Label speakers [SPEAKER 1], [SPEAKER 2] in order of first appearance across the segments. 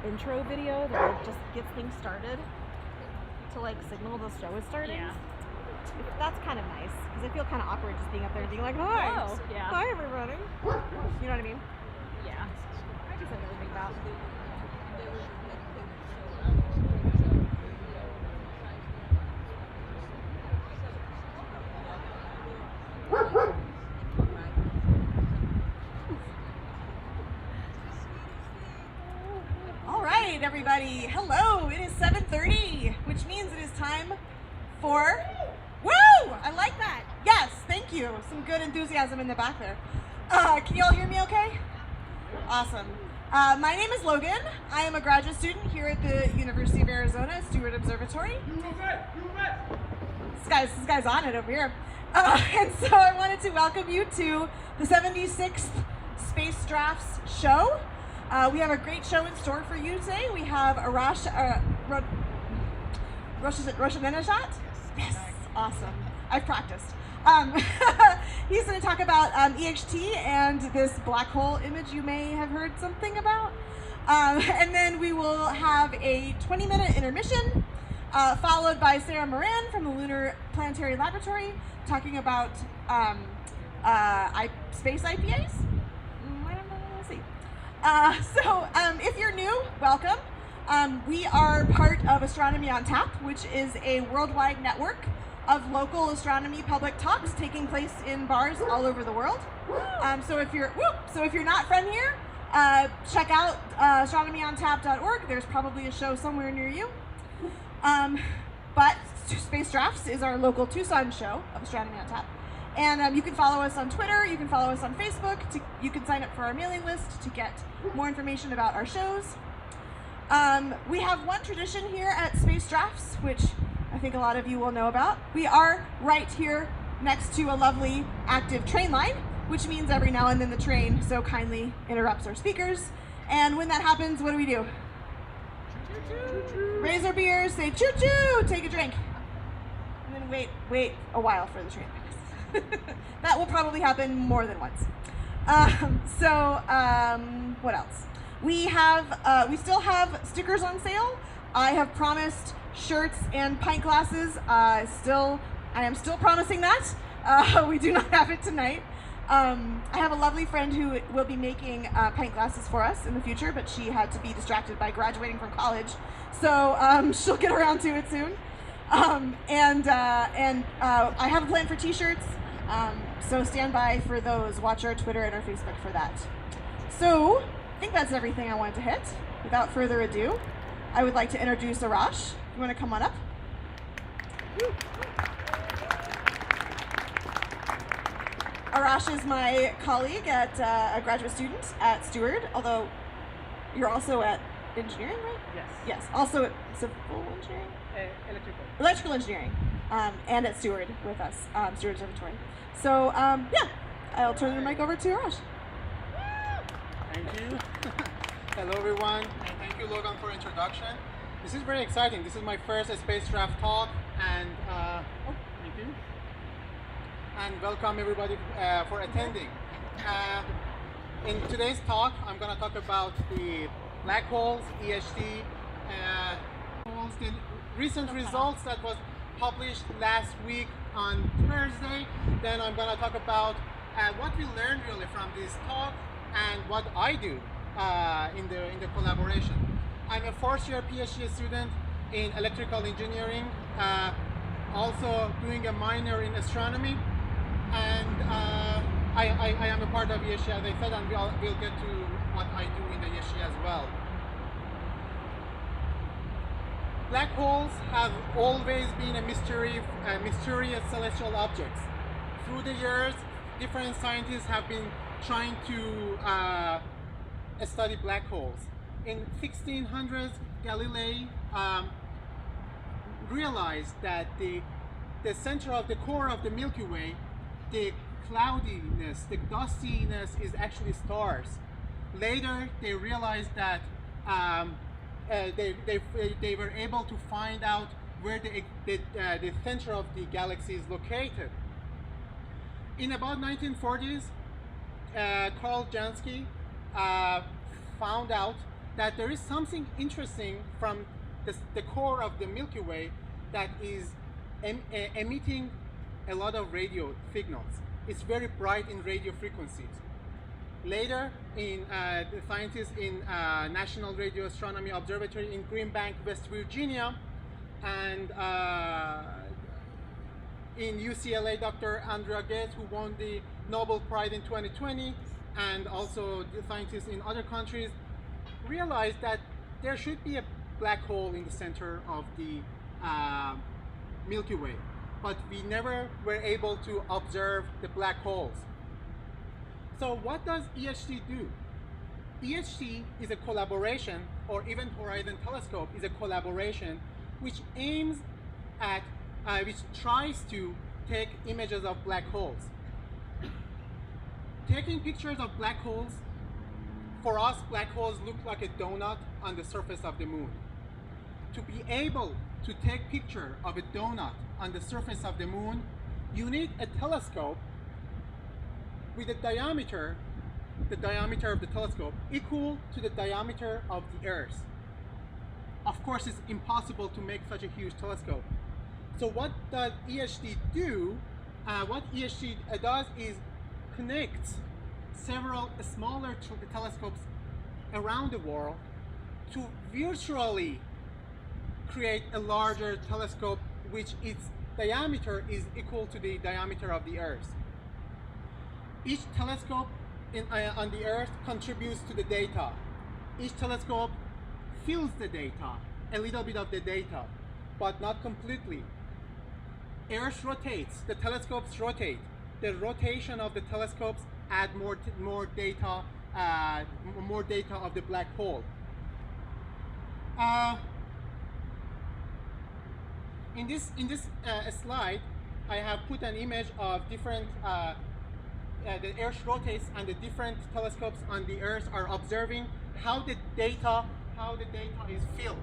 [SPEAKER 1] intro video that like just gets things started to like signal the show is starting.
[SPEAKER 2] Yeah.
[SPEAKER 1] That's kind of nice because I feel kind of awkward just being up there and being like, hi,
[SPEAKER 2] Hello. Yeah.
[SPEAKER 1] hi everybody. You know what I mean?
[SPEAKER 2] Yeah.
[SPEAKER 1] I just have to think about. All right, everybody. Hello. It is 7:30, which means it is time for. Woo! I like that. Yes, thank you. Some good enthusiasm in the back there. Can you all hear me okay? Awesome. My name is Logan. I am a graduate student here at the University of Arizona Stewart Observatory. This guy's on it over here. And so I wanted to welcome you to the 76th SpaceDrafts show. We have a great show in store for you today. We have Arash Roshanineshat. Yes, awesome. I've practiced. He's going to talk about EHT and this black hole image you may have heard something about. And then we will have a 20-minute intermission, followed by Sarah Moran from the Lunar and Planetary Laboratory talking about space IPAs. I don't know, we'll see. So if you're new, welcome. We are part of Astronomy on Tap, which is a worldwide network of local astronomy public talks taking place in bars all over the world. So if you're not from here, check out astronomyontap.org. There's probably a show somewhere near you. But SpaceDrafts is our local Tucson show of Astronomy on Tap. And you can follow us on Twitter, you can follow us on Facebook, you can sign up for our mailing list to get more information about our shows. We have one tradition here at SpaceDrafts, which I think a lot of you will know about. We are right here next to a lovely active train line, which means every now and then the train so kindly interrupts our speakers. And when that happens, what do? Choo-choo. Raise our beers, say choo-choo, take a drink. And then wait a while for the train to pass. That will probably happen more than once. What else? We still have stickers on sale. I have promised shirts and pint glasses. I am still promising that. We do not have it tonight. I have a lovely friend who will be making pint glasses for us in the future, but she had to be distracted by graduating from college, so she'll get around to it soon. I have a plan for t-shirts, so stand by for those. Watch our Twitter and our Facebook for that. So I think that's everything I wanted to hit. Without further ado, I would like to introduce Arash. You want to come on up? Arash is my colleague at a graduate student at Stewart, although you're also at engineering, right?
[SPEAKER 3] Yes.
[SPEAKER 1] Yes, also at civil engineering? Electrical engineering, and at Stewart with us, Stewart Observatory. So, yeah, I'll turn the mic over to Arash.
[SPEAKER 3] Thank you. Hello, everyone, and thank you, Logan, for introduction. This is very exciting. This is my first SpaceDraft talk, and thank you. And welcome everybody for attending. In today's talk, I'm going to talk about the black holes, EHT, the recent results that was published last week on Thursday. Then I'm going to talk about what we learned really from this talk and what I do in the collaboration. I'm a fourth-year PhD student in electrical engineering, also doing a minor in astronomy, and I am a part of EHT, as I said, and we'll get to what I do in the EHT as well. Black holes have always been a mysterious celestial objects. Through the years, different scientists have been trying to study black holes. In 1600s, Galilei realized that the center of the core of the Milky Way, the cloudiness, the dustiness is actually stars. Later, they realized that they were able to find out where the center of the galaxy is located. In about 1940s, Carl Jansky found out that there is something interesting from the core of the Milky Way that is emitting a lot of radio signals. It's very bright in radio frequencies. Later, the scientists in National Radio Astronomy Observatory in Green Bank, West Virginia, and in UCLA, Dr. Andrea Ghez, who won the Nobel Prize in 2020, and also the scientists in other countries, realized that there should be a black hole in the center of the Milky Way, but we never were able to observe the black holes. So what does EHT do? EHT is a collaboration, or Event Horizon Telescope is a collaboration which aims at, which tries to take images of black holes. Taking pictures of black holes, for us, black holes look like a donut on the surface of the moon. To be able to take picture of a donut on the surface of the moon, you need a telescope with a diameter, the diameter of the telescope, equal to the diameter of the Earth. Of course, it's impossible to make such a huge telescope. So what does EHT do? What EHT does is connects several smaller telescopes around the world to virtually create a larger telescope which its diameter is equal to the diameter of the Earth. Each telescope on the Earth contributes to the data. Each telescope fills the data, a little bit of the data, but not completely. Earth rotates, the telescopes rotate. The rotation of the telescopes add more data of the black hole. In this slide, I have put an image of different. The Earth rotates, and the different telescopes on the Earth are observing how the data is filled.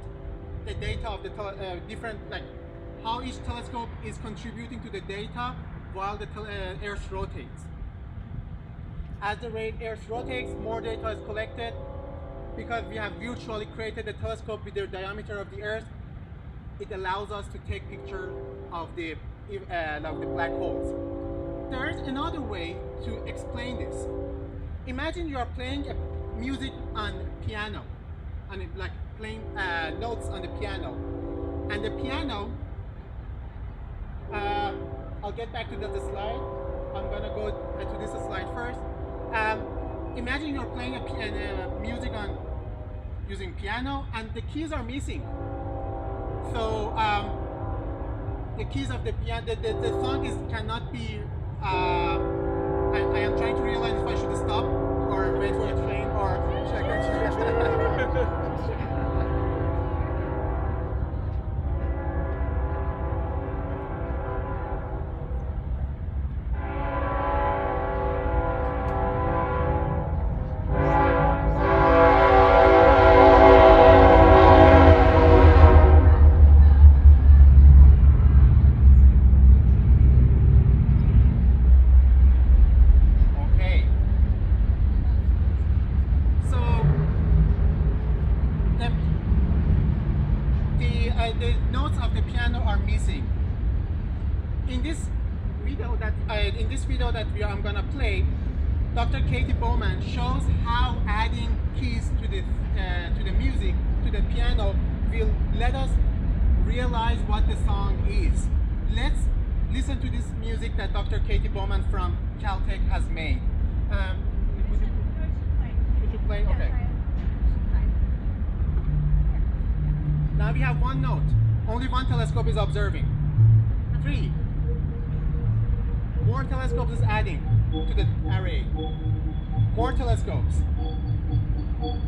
[SPEAKER 3] The data of the how each telescope is contributing to the data while the Earth rotates. As the Earth rotates, more data is collected. Because we have virtually created a telescope with the diameter of the Earth, it allows us to take pictures of the black holes. There's another way to explain this. Imagine you are playing music on piano, like playing notes on the piano, and the piano. I'll get back to the slide. I'm gonna go to this slide first. Imagine you're playing music on using piano, and the keys are missing. So the keys of the piano, the song cannot be. I am trying to realize if I should stop or wait for a train or should I continue? I'm gonna play, Dr. Katie Bowman shows how adding keys to the music, to the piano, will let us realize what the song is. Let's listen to this music that Dr. Katie Bowman from Caltech has made. Would you play? Okay. Now we have one note. Only one telescope is observing. 3. More telescopes is adding to the array. More telescopes.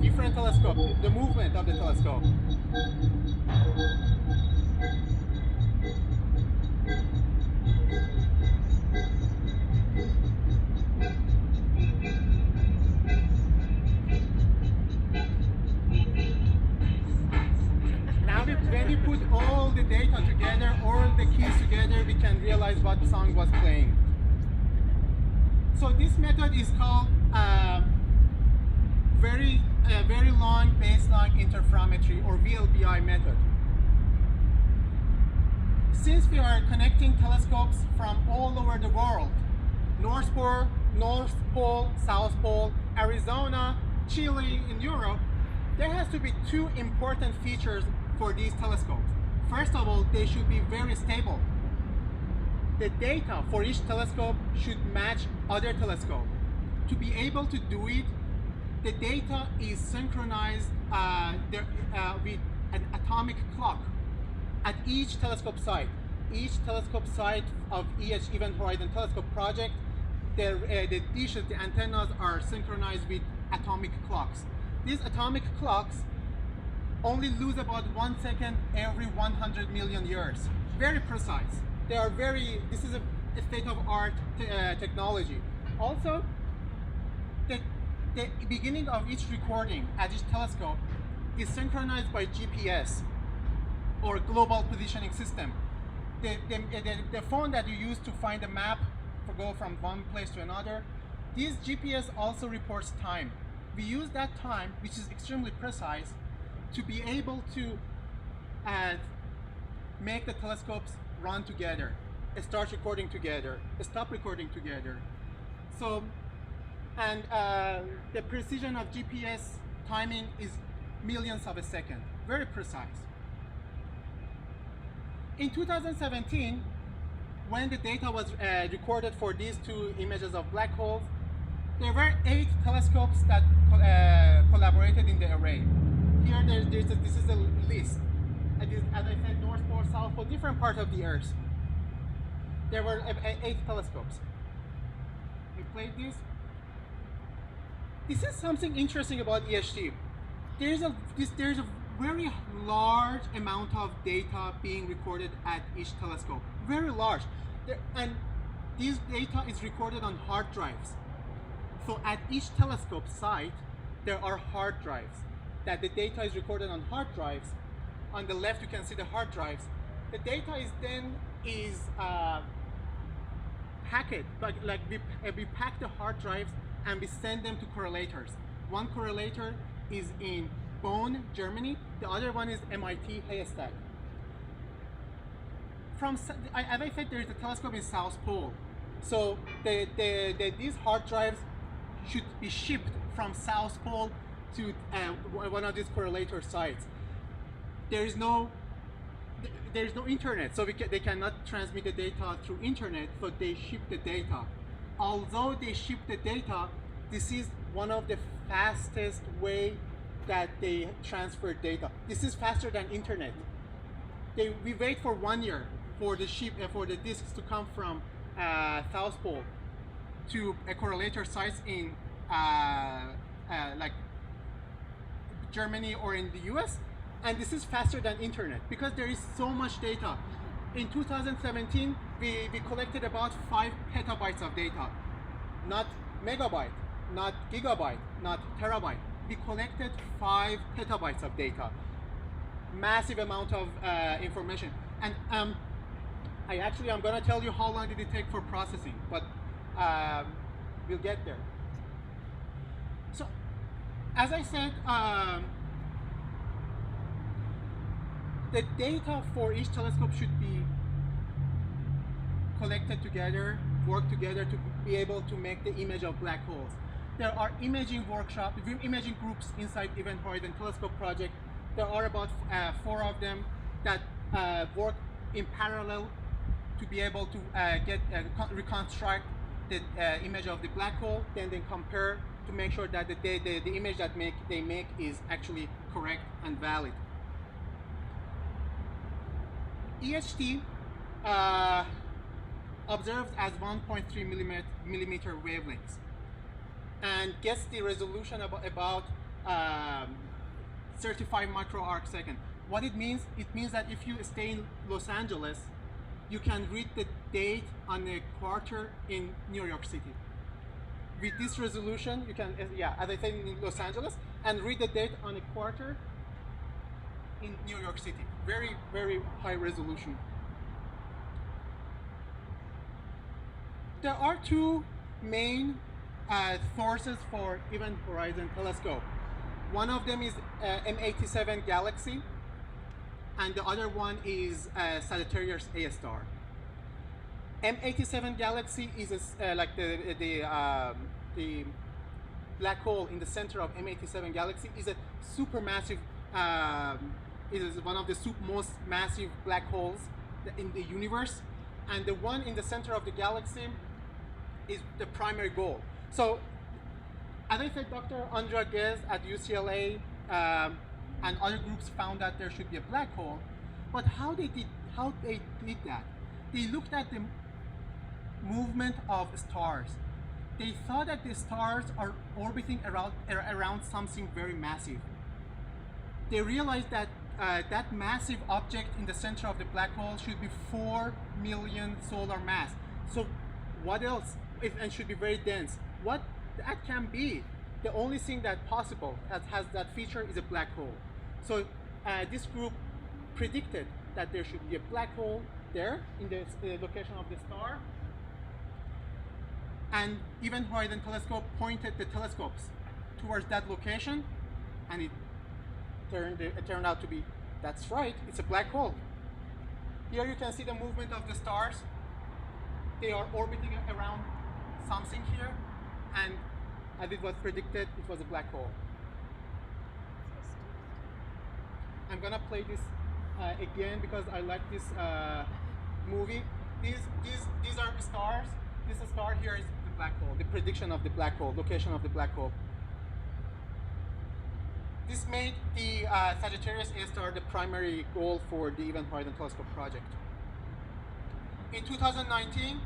[SPEAKER 3] Different telescope. The movement of the telescope. Now when we put all the data together, all the keys together, we can realize what song was playing. So this method is called very long baseline interferometry or VLBI method. Since we are connecting telescopes from all over the world, North Pole, South Pole, Arizona, Chile in Europe, there has to be two important features for these telescopes. First of all, they should be very stable. The data for each telescope should match other telescopes. To be able to do it, the data is synchronized with an atomic clock at each telescope site. Each telescope site of EHT Event Horizon Telescope project, the dishes, the antennas are synchronized with atomic clocks. These atomic clocks only lose about 1 second every 100 million years. Very precise. This is a state-of-art technology. Also, the beginning of each recording at each telescope is synchronized by GPS or Global Positioning System. The phone that you use to find a map to go from one place to another, this GPS also reports time. We use that time, which is extremely precise, to be able to make the telescopes run together, start recording together, stop recording together. So, and the precision of GPS timing is millionths of a second, very precise. In 2017, when the data was recorded for these two images of black holes, there were 8 telescopes that collaborated in the array. Here, this is a list. As I said, North Pole, South Pole, different parts of the Earth. There were 8 telescopes. We played this. This is something interesting about EHT. There's a very large amount of data being recorded at each telescope. Very large. And this data is recorded on hard drives. So at each telescope site, there are hard drives. That the data is recorded on hard drives. On the left, you can see the hard drives. The data is then packed, but like we pack the hard drives and we send them to correlators. One correlator is in Bonn, Germany. The other one is MIT Haze. As I said, there is a telescope in South Pole. So these hard drives should be shipped from South Pole to one of these correlator sites. There is no internet, so they cannot transmit the data through internet, so they ship the data. Although they ship the data, this is one of the fastest way that they transfer data. This is faster than internet. We wait for 1 year for the disks to come from South Pole to a correlator sites in like Germany or in the US, and this is faster than internet because there is so much data. In 2017, we collected about 5 petabytes of data, not megabyte, not gigabyte, not terabyte. We collected 5 petabytes of data, massive amount of information. And I'm going to tell you how long did it take for processing, but we'll get there. So, as I said, the data for each telescope should be collected together, work together to be able to make the image of black holes. There are imaging workshops, imaging groups inside Event Horizon Telescope project. There are about 4 of them that work in parallel to be able to reconstruct the image of the black hole, then they compare to make sure that the image that they make is actually correct and valid. EHT observed as 1.3 millimeter wavelengths and gets the resolution about 35 micro arc second. What it means that if you stay in Los Angeles, you can read the date on a quarter in New York City. With this resolution, you can, as I said, in Los Angeles, and read the date on a quarter in New York City. Very, very high resolution. There are 2 main sources for Event Horizon Telescope. One of them is M87 Galaxy, and the other one is Sagittarius A star. M87 Galaxy is like the black hole in the center of M87 Galaxy is a supermassive. It is one of the most massive black holes in the universe, and the one in the center of the galaxy is the primary goal. So, as I said, Dr. Andra Ghez at UCLA and other groups found that there should be a black hole, but how they did that? They looked at the movement of stars. They thought that the stars are orbiting around something very massive. They realized that that massive object in the center of the black hole should be 4 million solar mass. So what else? And should be very dense. What that can be? The only thing that possible that has that feature is a black hole. So this group predicted that there should be a black hole there in the location of the star. And Event Horizon Telescope pointed the telescopes towards that location, and it turned out to be, that's right, it's a black hole. Here you can see the movement of the stars. They are orbiting around something here, and as it was predicted, it was a black hole. I'm gonna play this again because I like this movie. These are the stars. This star here is the black hole, the prediction of the black hole, location of the black hole. This made the Sagittarius A star the primary goal for the Event Horizon Telescope project. In 2019,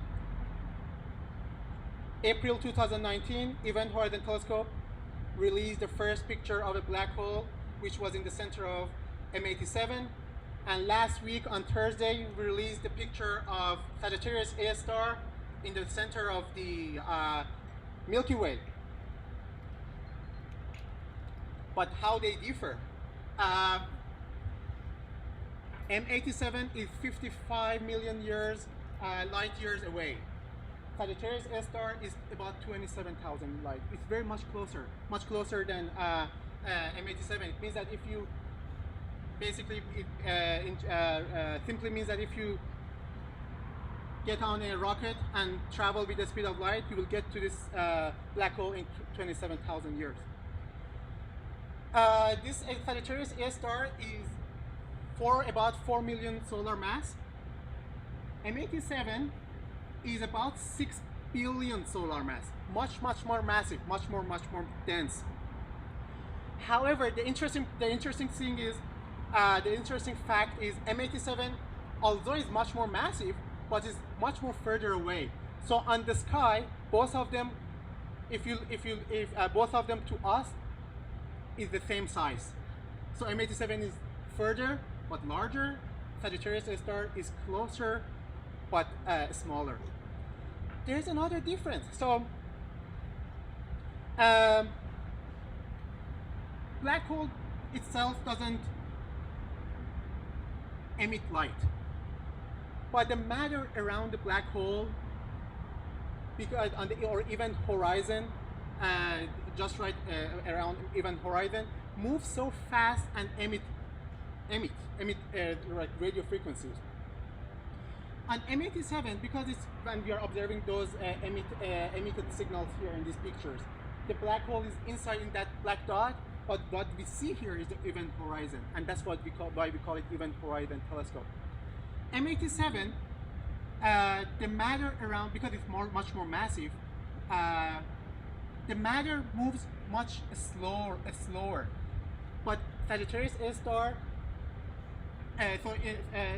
[SPEAKER 3] April 2019, Event Horizon Telescope released the first picture of a black hole, which was in the center of M87. And last week on Thursday, we released the picture of Sagittarius A star in the center of the Milky Way. But how they differ? M87 is 55 million light years away. Sagittarius A star is about 27,000 light. It's very much closer than M87. It means that if you basically, simply means that if you get on a rocket and travel with the speed of light, you will get to this black hole in 27,000 years. This Sagittarius A star is about 4 million solar mass. M87 is about 6 billion solar mass. Much more massive, much more dense. However, the interesting thing is, the interesting fact is M87, although it's much more massive, but is much more further away. So on the sky, both of them, if both of them to us, is the same size. So M87 is further but larger. Sagittarius A star is closer but smaller. There's another difference. So black hole itself doesn't emit light, but the matter around the black hole, because on the event horizon, just right around event horizon, moves so fast and emit like radio frequencies. On M87, because it's when we are observing those emitted signals here in these pictures, the black hole is inside in that black dot, but what we see here is the event horizon, and that's why we call it Event Horizon Telescope. M87, the matter around, because it's much more massive, the matter moves much slower. But Sagittarius A star,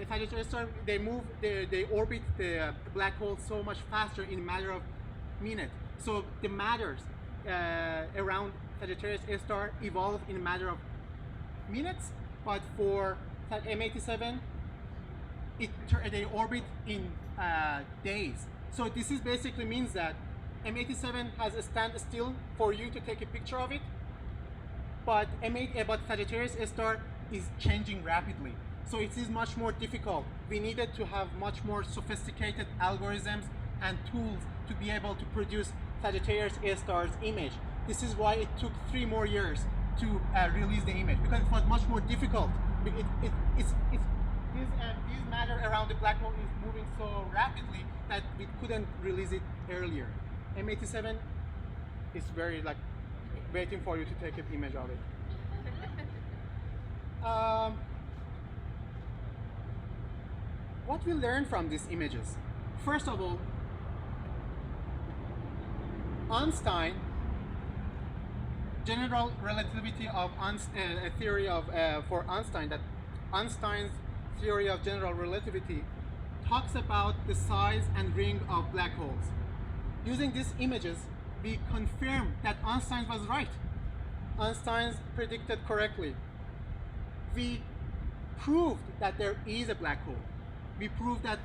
[SPEAKER 3] Sagittarius star, they orbit the black hole so much faster in a matter of minutes. So the matters around Sagittarius A star evolve in a matter of minutes, but for M87, they orbit in days. So this is basically means that M87 has a standstill for you to take a picture of it, but Sagittarius A star is changing rapidly. So it is much more difficult. We needed to have much more sophisticated algorithms and tools to be able to produce Sagittarius A star's image. This is why it took 3 more years to release the image, because it was much more difficult. These matter around the black hole is moving so rapidly that we couldn't release it earlier. M87 is very like waiting for you to take an image of it. What we learn from these images? First of all, Einstein, general relativity of a theory of for Einstein, that Einstein's theory of general relativity talks about the size and ring of black holes. Using these images, we confirm that Einstein was right. Einstein predicted correctly. We proved that there is a black hole. We proved that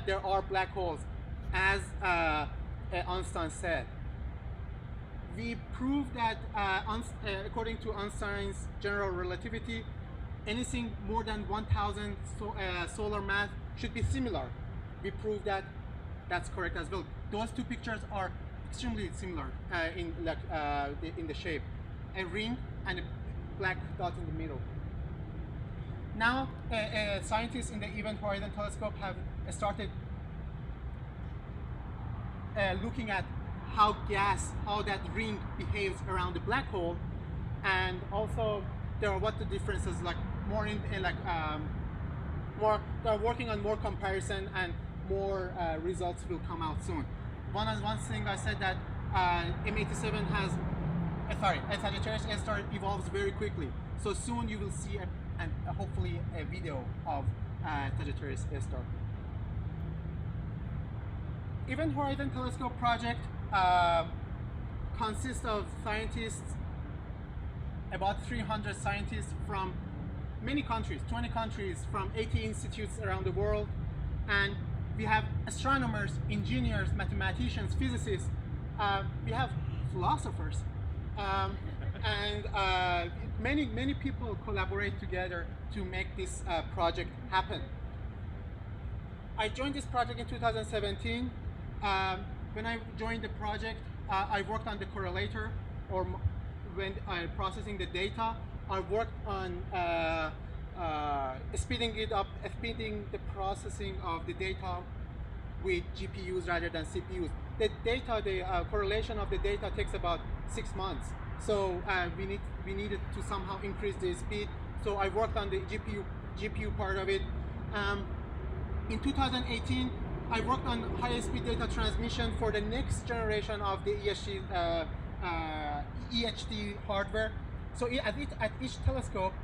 [SPEAKER 3] there are black holes, as Einstein said. We proved that according to Einstein's general relativity, anything more than 1,000 solar mass should be similar. We proved that that's correct as well. Those two pictures are extremely similar in the shape, a ring and a black dot in the middle. Now, scientists in the Event Horizon Telescope have started looking at how that ring behaves around the black hole, and also there are what the differences like more in more. They're working on more comparison, and more results will come out soon. One thing I said that M87 has, a Sagittarius A star evolves very quickly. So soon you will see hopefully a video of Sagittarius A star. Event Horizon Telescope project consists of scientists, about 300 scientists from many countries, 20 countries, from 80 institutes around the world, and we have astronomers, engineers, mathematicians, physicists, we have philosophers, and many people collaborate together to make this project happen. I joined this project in 2017. When I joined the project, I worked on the correlator, or when processing the data. I worked on speeding the processing of the data with GPUs rather than CPUs. The correlation of the data takes about 6 months. So we needed to somehow increase the speed. So I worked on the GPU part of it. In 2018, I worked on high-speed data transmission for the next generation of the EHT hardware. So at each telescope,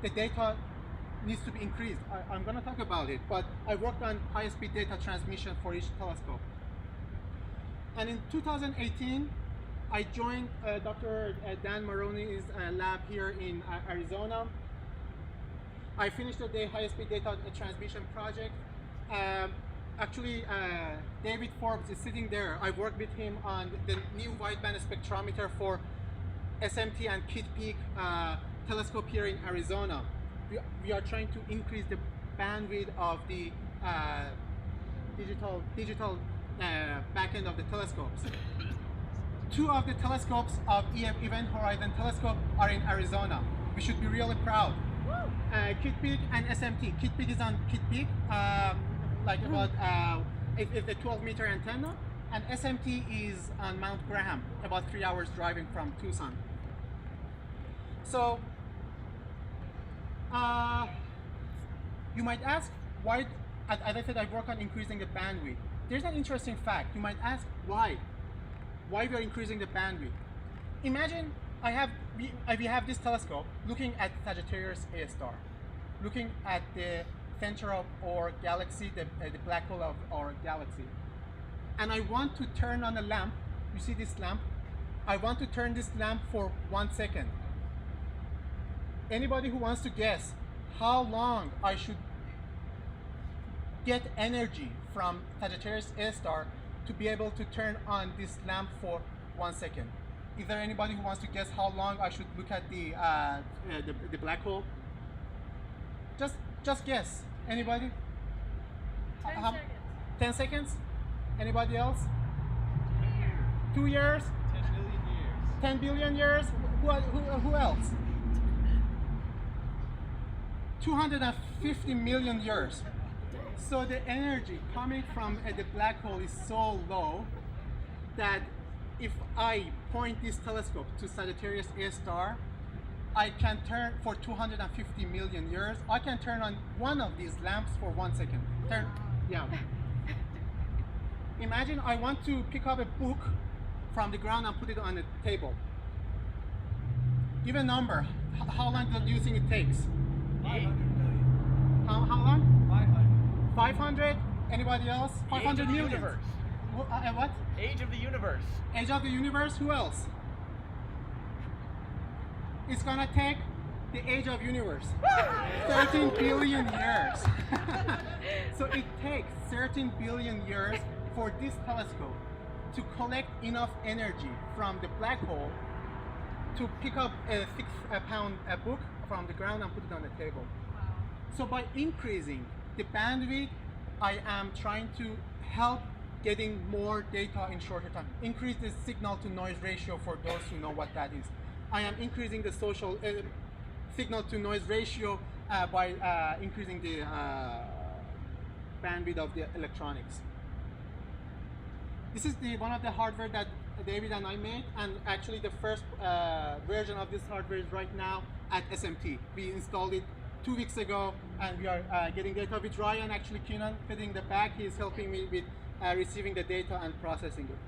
[SPEAKER 3] the data needs to be increased. I'm going to talk about it, but I worked on high-speed data transmission for each telescope. And in 2018, I joined Dr. Dan Maroney's lab here in Arizona. I finished the high-speed data transmission project. Actually, David Forbes is sitting there. I worked with him on the new wideband spectrometer for SMT and Kitt Peak telescope here in Arizona. We are trying to increase the bandwidth of the digital back end of the telescopes. 2 of the telescopes of Event Horizon Telescope are in Arizona. We should be really proud. Kitt Peak and SMT. Kitt Peak is on Kitt Peak, it's a 12-meter antenna, and SMT is on Mount Graham, about 3 hours driving from Tucson. So you might ask why. As I said, I work on increasing the bandwidth. There's an interesting fact. You might ask why we are increasing the bandwidth. Imagine we have this telescope looking at Sagittarius A star, looking at the center of our galaxy, the black hole of our galaxy. And I want to turn on a lamp. You see this lamp? I want to turn this lamp for 1 second. Anybody who wants to guess how long I should get energy from Sagittarius A star to be able to turn on this lamp for 1 second? Is there anybody who wants to guess how long I should look at the black hole? Just guess. Anybody?
[SPEAKER 2] 10 seconds.
[SPEAKER 3] 10 seconds? Anybody else? 2 years?
[SPEAKER 2] 10 billion years.
[SPEAKER 3] 10 billion years? Who else? 250 million years. So the energy coming from the black hole is so low that if I point this telescope to Sagittarius A star, I can turn for 250 million years. I can turn on one of these lamps for 1 second. Yeah. Imagine I want to pick up a book from the ground and put it on the table. Give a number. How long do you think it takes?
[SPEAKER 2] 500 million.
[SPEAKER 3] How long?
[SPEAKER 2] 500.
[SPEAKER 3] 500? Anybody else? 500 million.
[SPEAKER 2] Universe.
[SPEAKER 3] What?
[SPEAKER 2] Age of the universe.
[SPEAKER 3] Age of the universe? Who else? It's gonna take the age of universe. 13 billion years. So it takes 13 billion years for this telescope to collect enough energy from the black hole to pick up a 6-pound book from the ground and put it on the table. So by increasing the bandwidth, I am trying to help getting more data in shorter time. Increase the signal to noise ratio for those who know what that is. I am increasing the social signal to noise ratio by increasing the bandwidth of the electronics. This is one of the hardware that David and I made, and actually the first version of this hardware is right now at SMT. We installed it 2 weeks ago, and we are getting data with Ryan, actually Keenan fitting the back. He's helping me with receiving the data and processing it.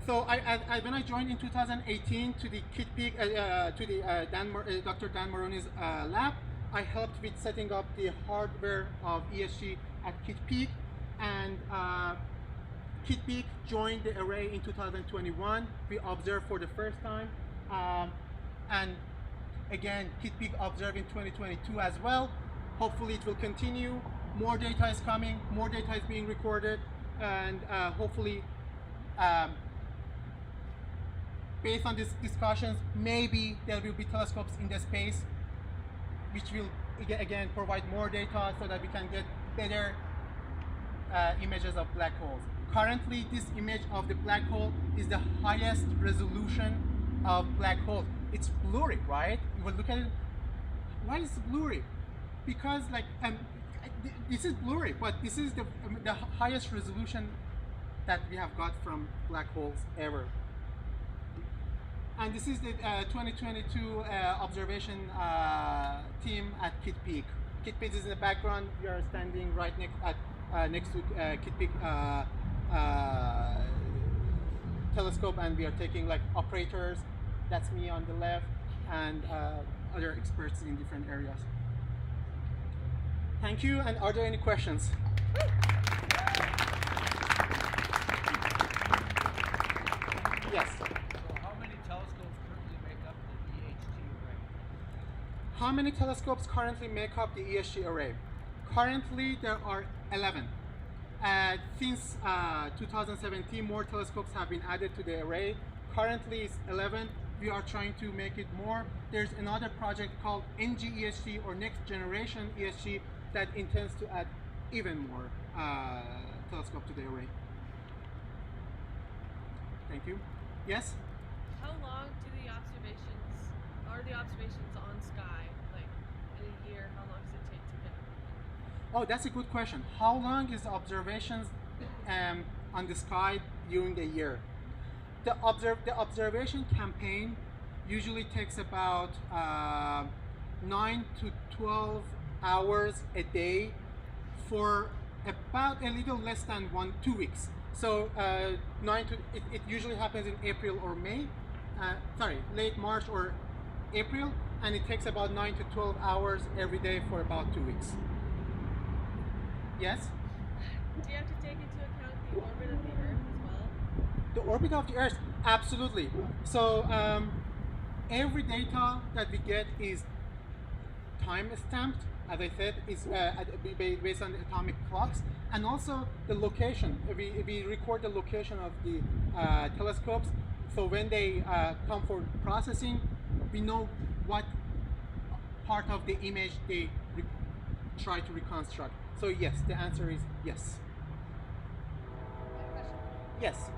[SPEAKER 3] So when I joined in 2018 to the Kitt Peak, to the Dr. Dan Moroney's lab, I helped with setting up the hardware of EHT at Kitt Peak, and Kitt Peak joined the array in 2021. We observed for the first time, and again, Kitt Peak observed in 2022 as well. Hopefully it will continue. More data is coming, more data is being recorded, and hopefully based on these discussions, maybe there will be telescopes in the space which will again provide more data so that we can get better images of black holes. Currently, this image of the black hole is the highest resolution of black holes. It's blurry, right? You will look at it. Why is it blurry? Because like this is blurry, but this is the highest resolution that we have got from black holes ever. And this is the 2022 observation team at Kitt Peak. Kitt Peak is in the background. We are standing right next to Kitt Peak telescope, and we are taking like operators. That's me on the left, and other experts in different areas. Thank you. And are there any questions? Yes. How many telescopes currently make up the EHT array? Currently, there are 11. Since 2017, more telescopes have been added to the array. Currently, it's 11. We are trying to make it more. There's another project called NG-EHT, or Next Generation EHT, that intends to add even more telescopes to the array. Thank you. Yes?
[SPEAKER 4] How long do the observations on sky, like in a year, how long does it take to get?
[SPEAKER 3] Oh, that's a good question. How long is the observations on the sky during the year? The observation campaign usually takes about 9 to 12 hours a day for about a little less than 2 weeks. So it usually happens in April or May, late March or April, and it takes about 9 to 12 hours every day for about 2 weeks. Yes?
[SPEAKER 4] Do you have to take into account the orbit of the Earth as well?
[SPEAKER 3] The orbit of the Earth, absolutely. So every data that we get is time stamped. As I said, it's based on the atomic clocks, and also the location. We record the location of the telescopes, so when they come for processing, we know what part of the image they try to reconstruct. So yes, the answer is yes. Yes.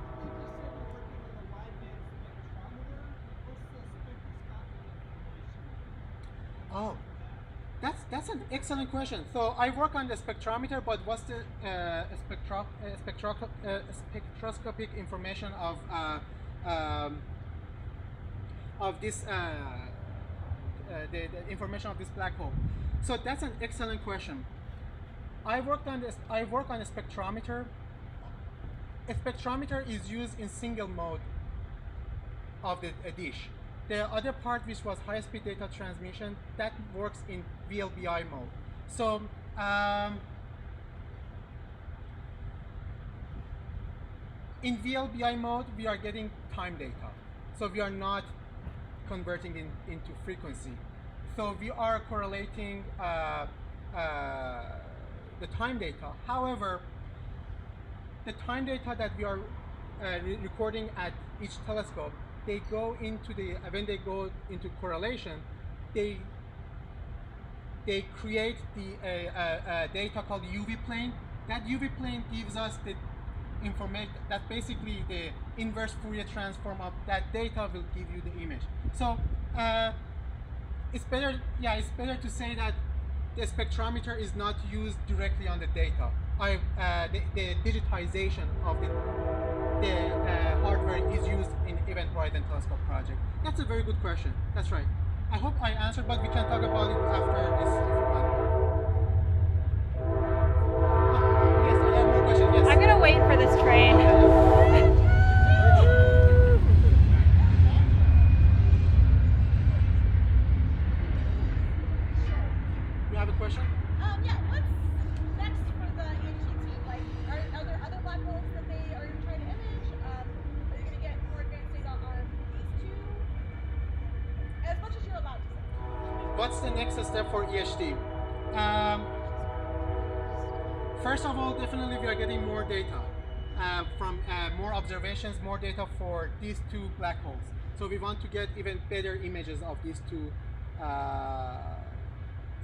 [SPEAKER 3] Oh, that's an excellent question. So I work on the spectrometer, but what's the spectroscopic information of this the information of this black hole? So that's an excellent question. I work on a spectrometer. A spectrometer is used in single mode of the dish. The other part, which was high-speed data transmission, that works in VLBI mode. So in VLBI mode, we are getting time data. So we are not converting into frequency. So we are correlating the time data. However, the time data that we are recording at each telescope, they go into when they go into correlation, they create the data called UV plane. That UV plane gives us the information that basically the inverse Fourier transform of that data will give you the image. So it's better to say that the spectrometer is not used directly on the data. The digitization of the hardware is used in Event Horizon Telescope project. That's a very good question. That's right. I hope I answered, but we can talk about it after this if you want. Oh, yes, I have more questions. Yes.
[SPEAKER 5] I'm gonna wait for this train.
[SPEAKER 3] You have a question?
[SPEAKER 1] Yeah, what's next for the EHT team? Like, are there other black holes that they are trying to image? Are you going to get more advanced data on these two? As much as you're allowed to say.
[SPEAKER 3] What's the next step for EHT? First of all, definitely we are getting more data from more observations, more data for these two black holes. So we want to get even better images of these two,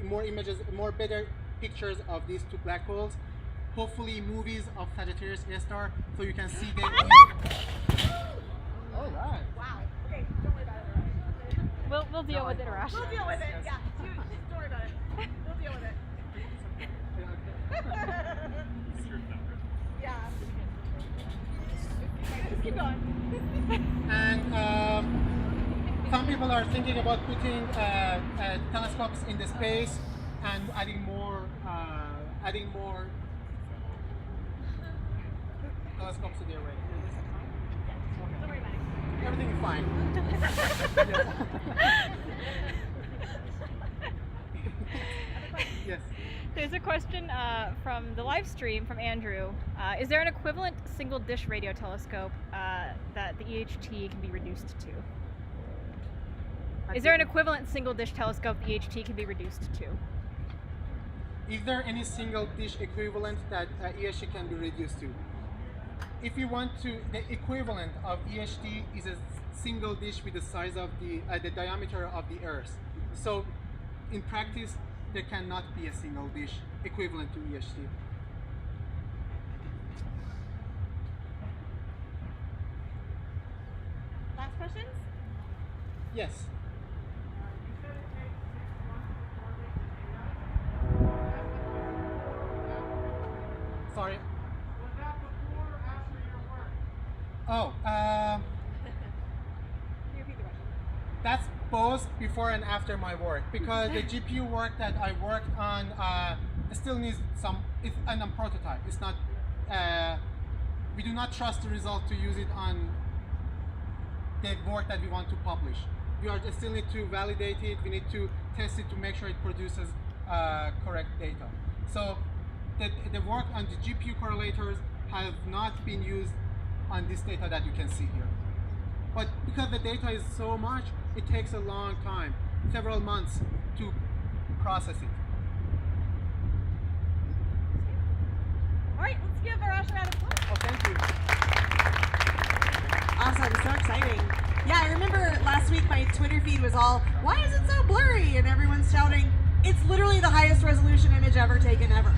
[SPEAKER 3] more better pictures of these two black holes. Hopefully movies of Sagittarius A star, so you can see them. All right.
[SPEAKER 1] Wow. Okay, don't worry about it.
[SPEAKER 5] We'll deal with it, Arash.
[SPEAKER 1] We'll deal with it. Yeah, don't worry about it. We'll deal with it. Yeah. Just keep going.
[SPEAKER 3] And some people are thinking about putting telescopes in the space and adding more telescopes to the array.
[SPEAKER 1] Don't worry about it.
[SPEAKER 3] Everything is fine. Yes.
[SPEAKER 5] There's a question from the live stream from Andrew. Is there an equivalent single dish radio telescope that the EHT can be reduced to? Is there an equivalent single dish telescope the EHT can be reduced to?
[SPEAKER 3] Is there any single dish equivalent that EHT can be reduced to? If you want to, the equivalent of EHT is a single dish with the size of the diameter of the Earth. So, in practice, there cannot be a single dish equivalent to EHT.
[SPEAKER 1] Last questions?
[SPEAKER 3] Yes. Sorry.
[SPEAKER 2] Was that before or after your work?
[SPEAKER 3] Oh,
[SPEAKER 1] Can you repeat the question?
[SPEAKER 3] that's both before and after my work, because the GPU work that I worked on still needs some. It's a prototype. It's not. We do not trust the result to use it on the work that we want to publish. We still need to validate it. We need to test it to make sure it produces correct data. So the work on the GPU correlators have not been used on this data that you can see here. But because the data is so much, it takes a long time, several months to process it.
[SPEAKER 1] All right, let's give Arash a round of applause.
[SPEAKER 3] Oh, thank you.
[SPEAKER 1] Awesome, so exciting. Yeah, I remember last week my Twitter feed was all, why is it so blurry? And everyone's shouting, It's literally the highest resolution image ever taken ever.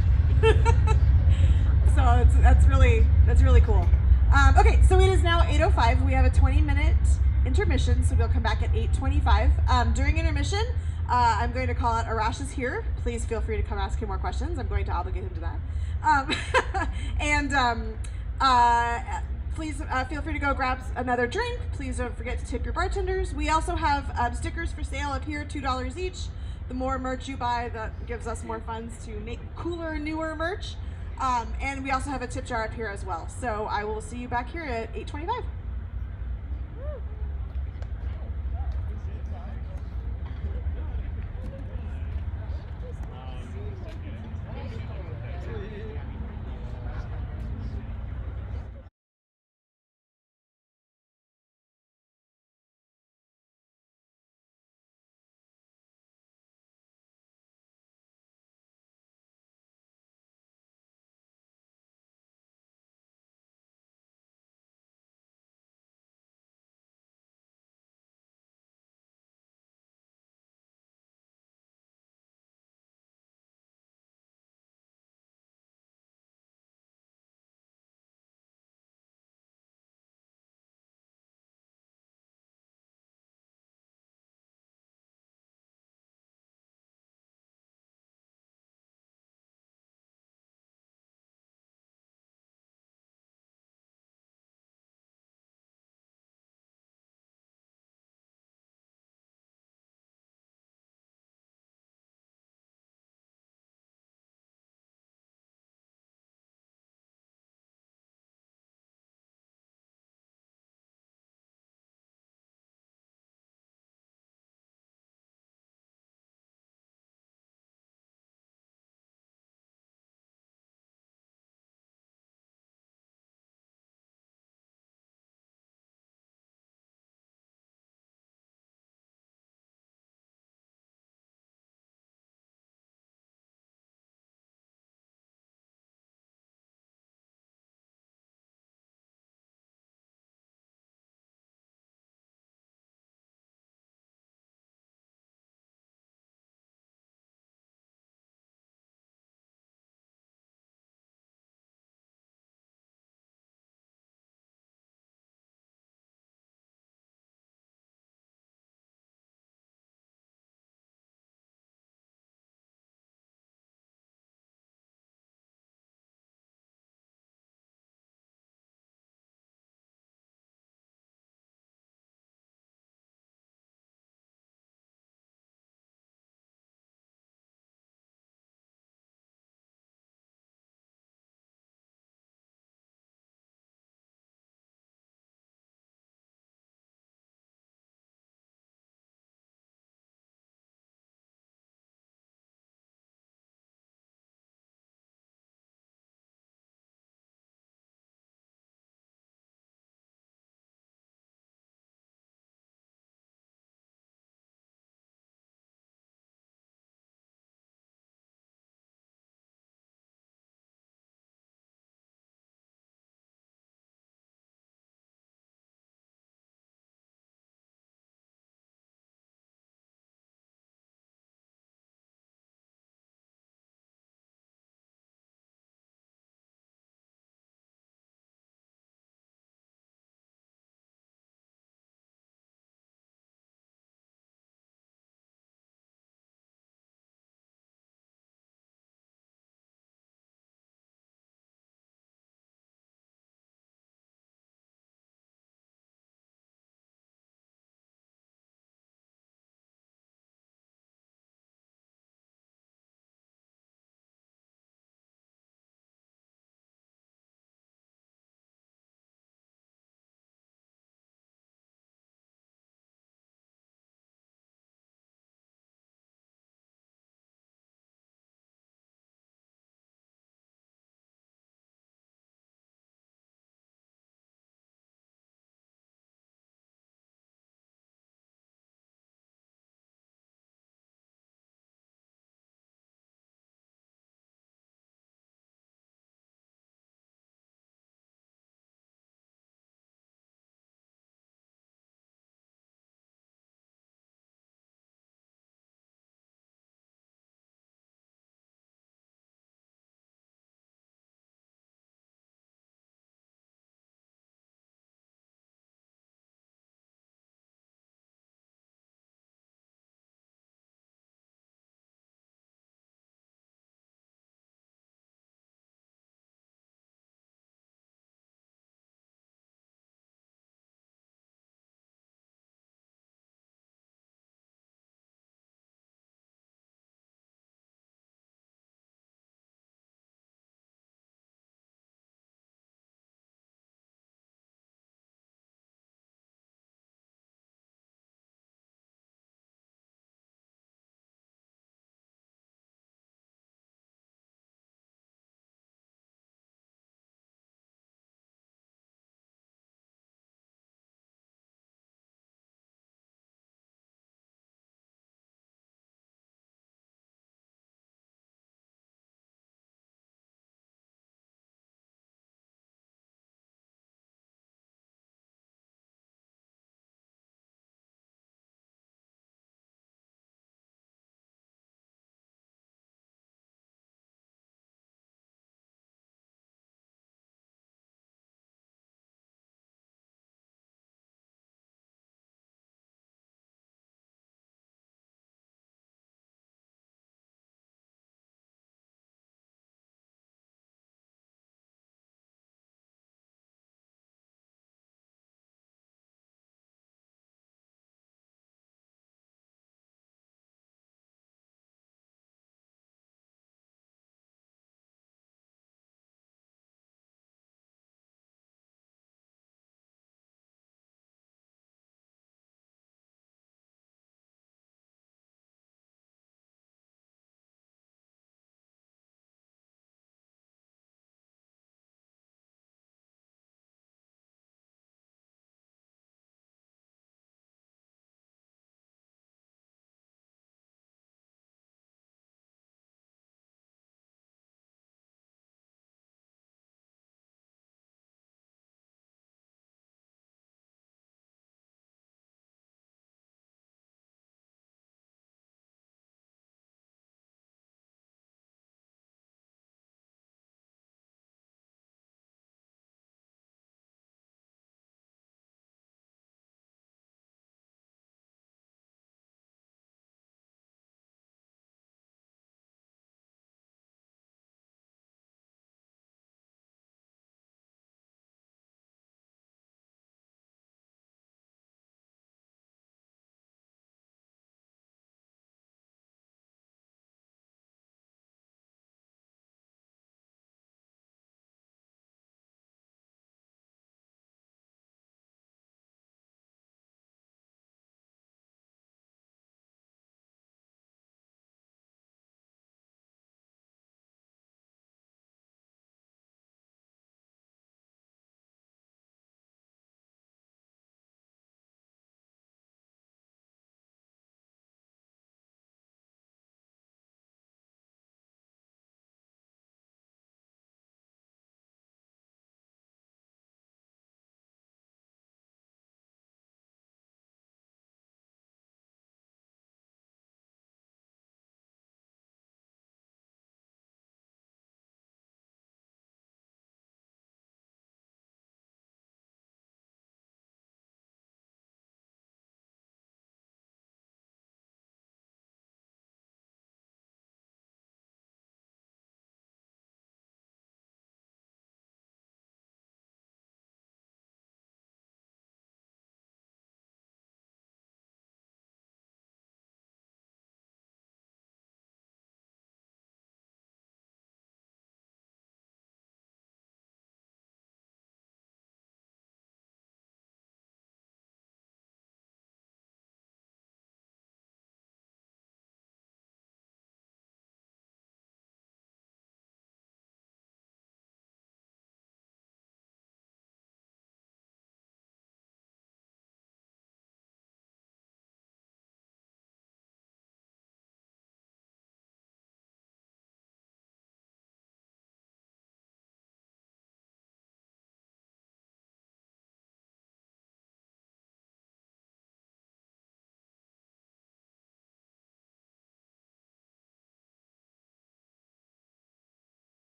[SPEAKER 1] So that's really cool. Okay, so it is now 8:05. We have a 20-minute intermission, so we'll come back at 8:25. During intermission, I'm going to call out Arash is here. Please feel free to come ask him more questions. I'm going to obligate him to that. Please feel free to go grab another drink. Please don't forget to tip your bartenders. We also have stickers for sale up here, $2 each. The more merch you buy, that gives us more funds to make cooler, newer merch. And we also have a tip jar up here as well. So I will see you back here at 8:25.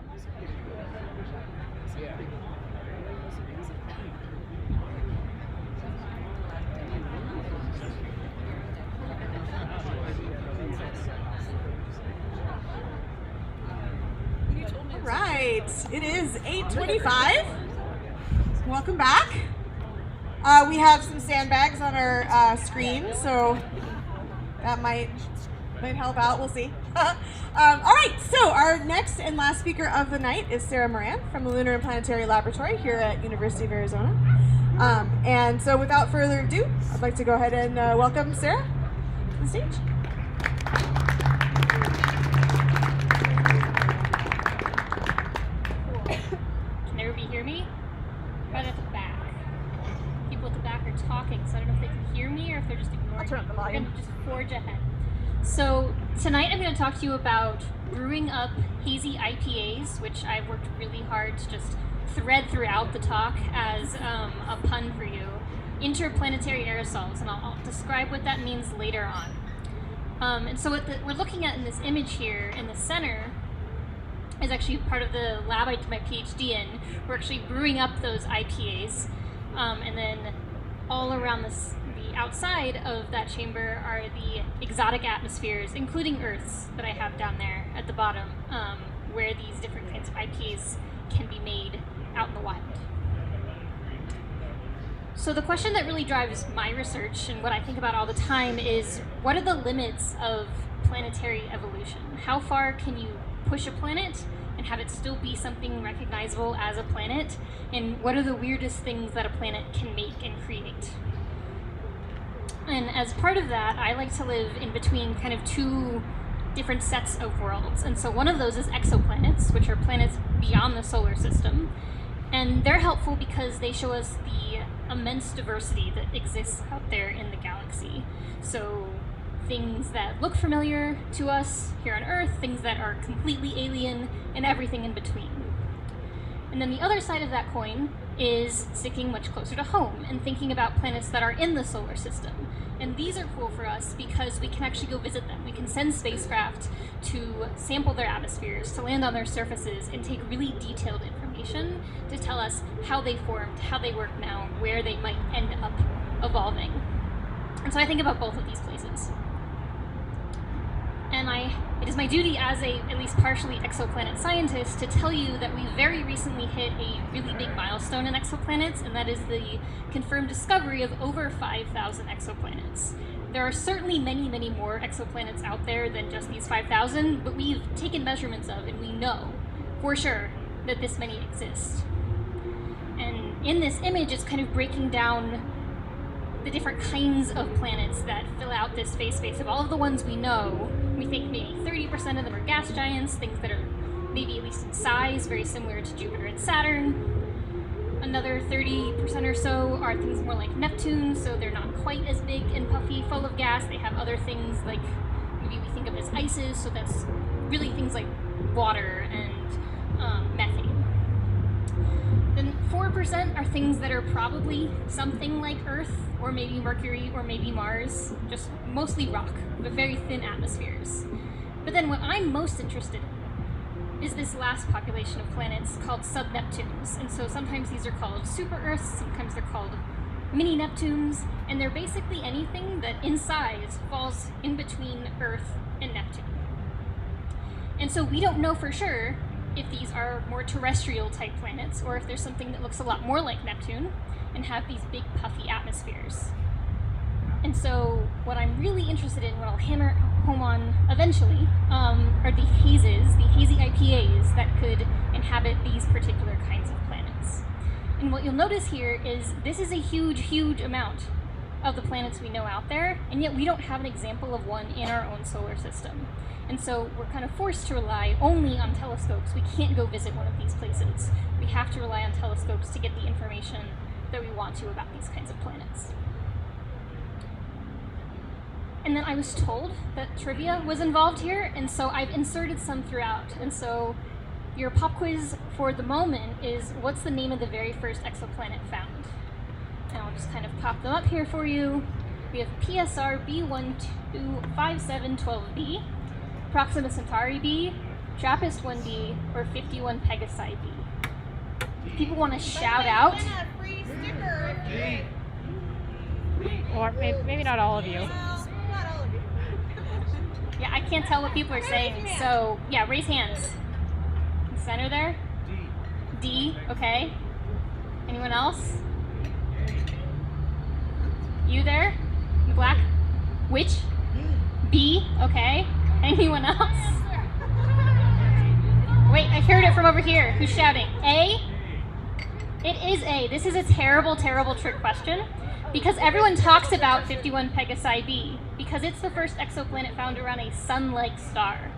[SPEAKER 1] All right, it is 8:25. Welcome back. We have some sandbags on our screen, so that might help out. We'll see. All right, so our next and last speaker of the night is Sarah Moran from the Lunar and Planetary Laboratory here at University of Arizona. And so without further ado, I'd like to go ahead and welcome Sarah to the stage.
[SPEAKER 6] Can everybody hear me? Right at the back. People at the back are talking, so I don't know if they can hear me or if they're just ignoring
[SPEAKER 1] I'll turn up the
[SPEAKER 6] me. We're
[SPEAKER 1] volume.
[SPEAKER 6] going to just forge ahead. So tonight I'm going to talk to you about brewing up hazy IPAs, which I've worked really hard to just thread throughout the talk as a pun for you, interplanetary aerosols, and I'll describe what that means later on. And so what we're looking at in this image here in the center is actually part of the lab I did my PhD in. We're actually brewing up those IPAs, and then all around the outside of that chamber are the exotic atmospheres, including Earth's, that I have down there at the bottom, where these different kinds of IPAs can be made out in the wild. So the question that really drives my research and what I think about all the time is, what are the limits of planetary evolution? How far can you push a planet and have it still be something recognizable as a planet? And what are the weirdest things that a planet can make and create? And as part of that, I like to live in between kind of two different sets of worlds. And so one of those is exoplanets, which are planets beyond the solar system. And they're helpful because they show us the immense diversity that exists out there in the galaxy. So things that look familiar to us here on Earth, things that are completely alien, and everything in between. And then the other side of that coin is sticking much closer to home and thinking about planets that are in the solar system. And these are cool for us because we can actually go visit them. We can send spacecraft to sample their atmospheres, to land on their surfaces, and take really detailed information to tell us how they formed, how they work now, where they might end up evolving. And so I think about both of these places. And it is my duty as a at least partially exoplanet scientist to tell you that we very recently hit a really big milestone in exoplanets, and that is the confirmed discovery of over 5,000 exoplanets. There are certainly many, many more exoplanets out there than just these 5,000, but we've taken measurements of, and we know for sure that this many exist. And in this image, it's kind of breaking down the different kinds of planets that fill out this phase space. Of all of the ones we know, we think maybe 30% of them are gas giants, things that are maybe at least in size very similar to Jupiter and Saturn. Another 30% or so are things more like Neptune, so they're not quite as big and puffy, full of gas. They have other things like maybe we think of as ices, so that's really things like water and methane. Then 4% are things that are probably something like Earth, or maybe Mercury, or maybe Mars, just mostly rock, but very thin atmospheres. But then what I'm most interested in is this last population of planets called sub-Neptunes. And so sometimes these are called super-Earths, sometimes they're called mini-Neptunes, and they're basically anything that in size falls in between Earth and Neptune. And so we don't know for sure if these are more terrestrial type planets, or if there's something that looks a lot more like Neptune and have these big puffy atmospheres. And so what I'm really interested in, what I'll hammer home on eventually, are the hazes, the hazy IPAs that could inhabit these particular kinds of planets. And what you'll notice here is this is a huge, huge amount of the planets we know out there, and yet we don't have an example of one in our own solar system. And so we're kind of forced to rely only on telescopes. We can't go visit one of these places. We have to rely on telescopes to get the information that we want to about these kinds of planets. And then I was told that trivia was involved here, and so I've inserted some throughout. And so your pop quiz for the moment is, what's the name of the very first exoplanet found? And I'll just kind of pop them up here for you. We have PSR B125712b, Proxima Centauri b, TRAPPIST 1b, or 51 Pegasi b? If people want to shout out.
[SPEAKER 1] A free sticker if you
[SPEAKER 5] Or maybe not all of you.
[SPEAKER 1] not all of you.
[SPEAKER 6] Yeah, I can't tell what people are saying, so yeah, raise hands. In the center there? D, okay. Anyone else? You there? In the black? Which? B, okay. Anyone else? Wait, I heard it from over here. Who's shouting? A? It is A. This is a terrible, terrible trick question because everyone talks about 51 Pegasi b because it's the first exoplanet found around a sun-like star.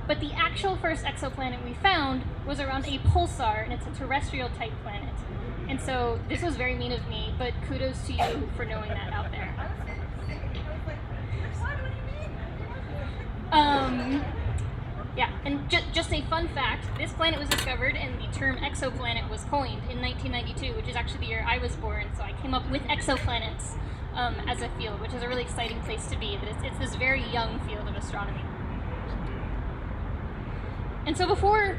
[SPEAKER 6] But the actual first exoplanet we found was around a pulsar, and it's a terrestrial-type planet. And so this was very mean of me, but kudos to you for knowing that out there. Yeah, and just a fun fact, this planet was discovered and the term exoplanet was coined in 1992, which is actually the year I was born, so I came up with exoplanets as a field, which is a really exciting place to be, that it's this very young field of astronomy. And so before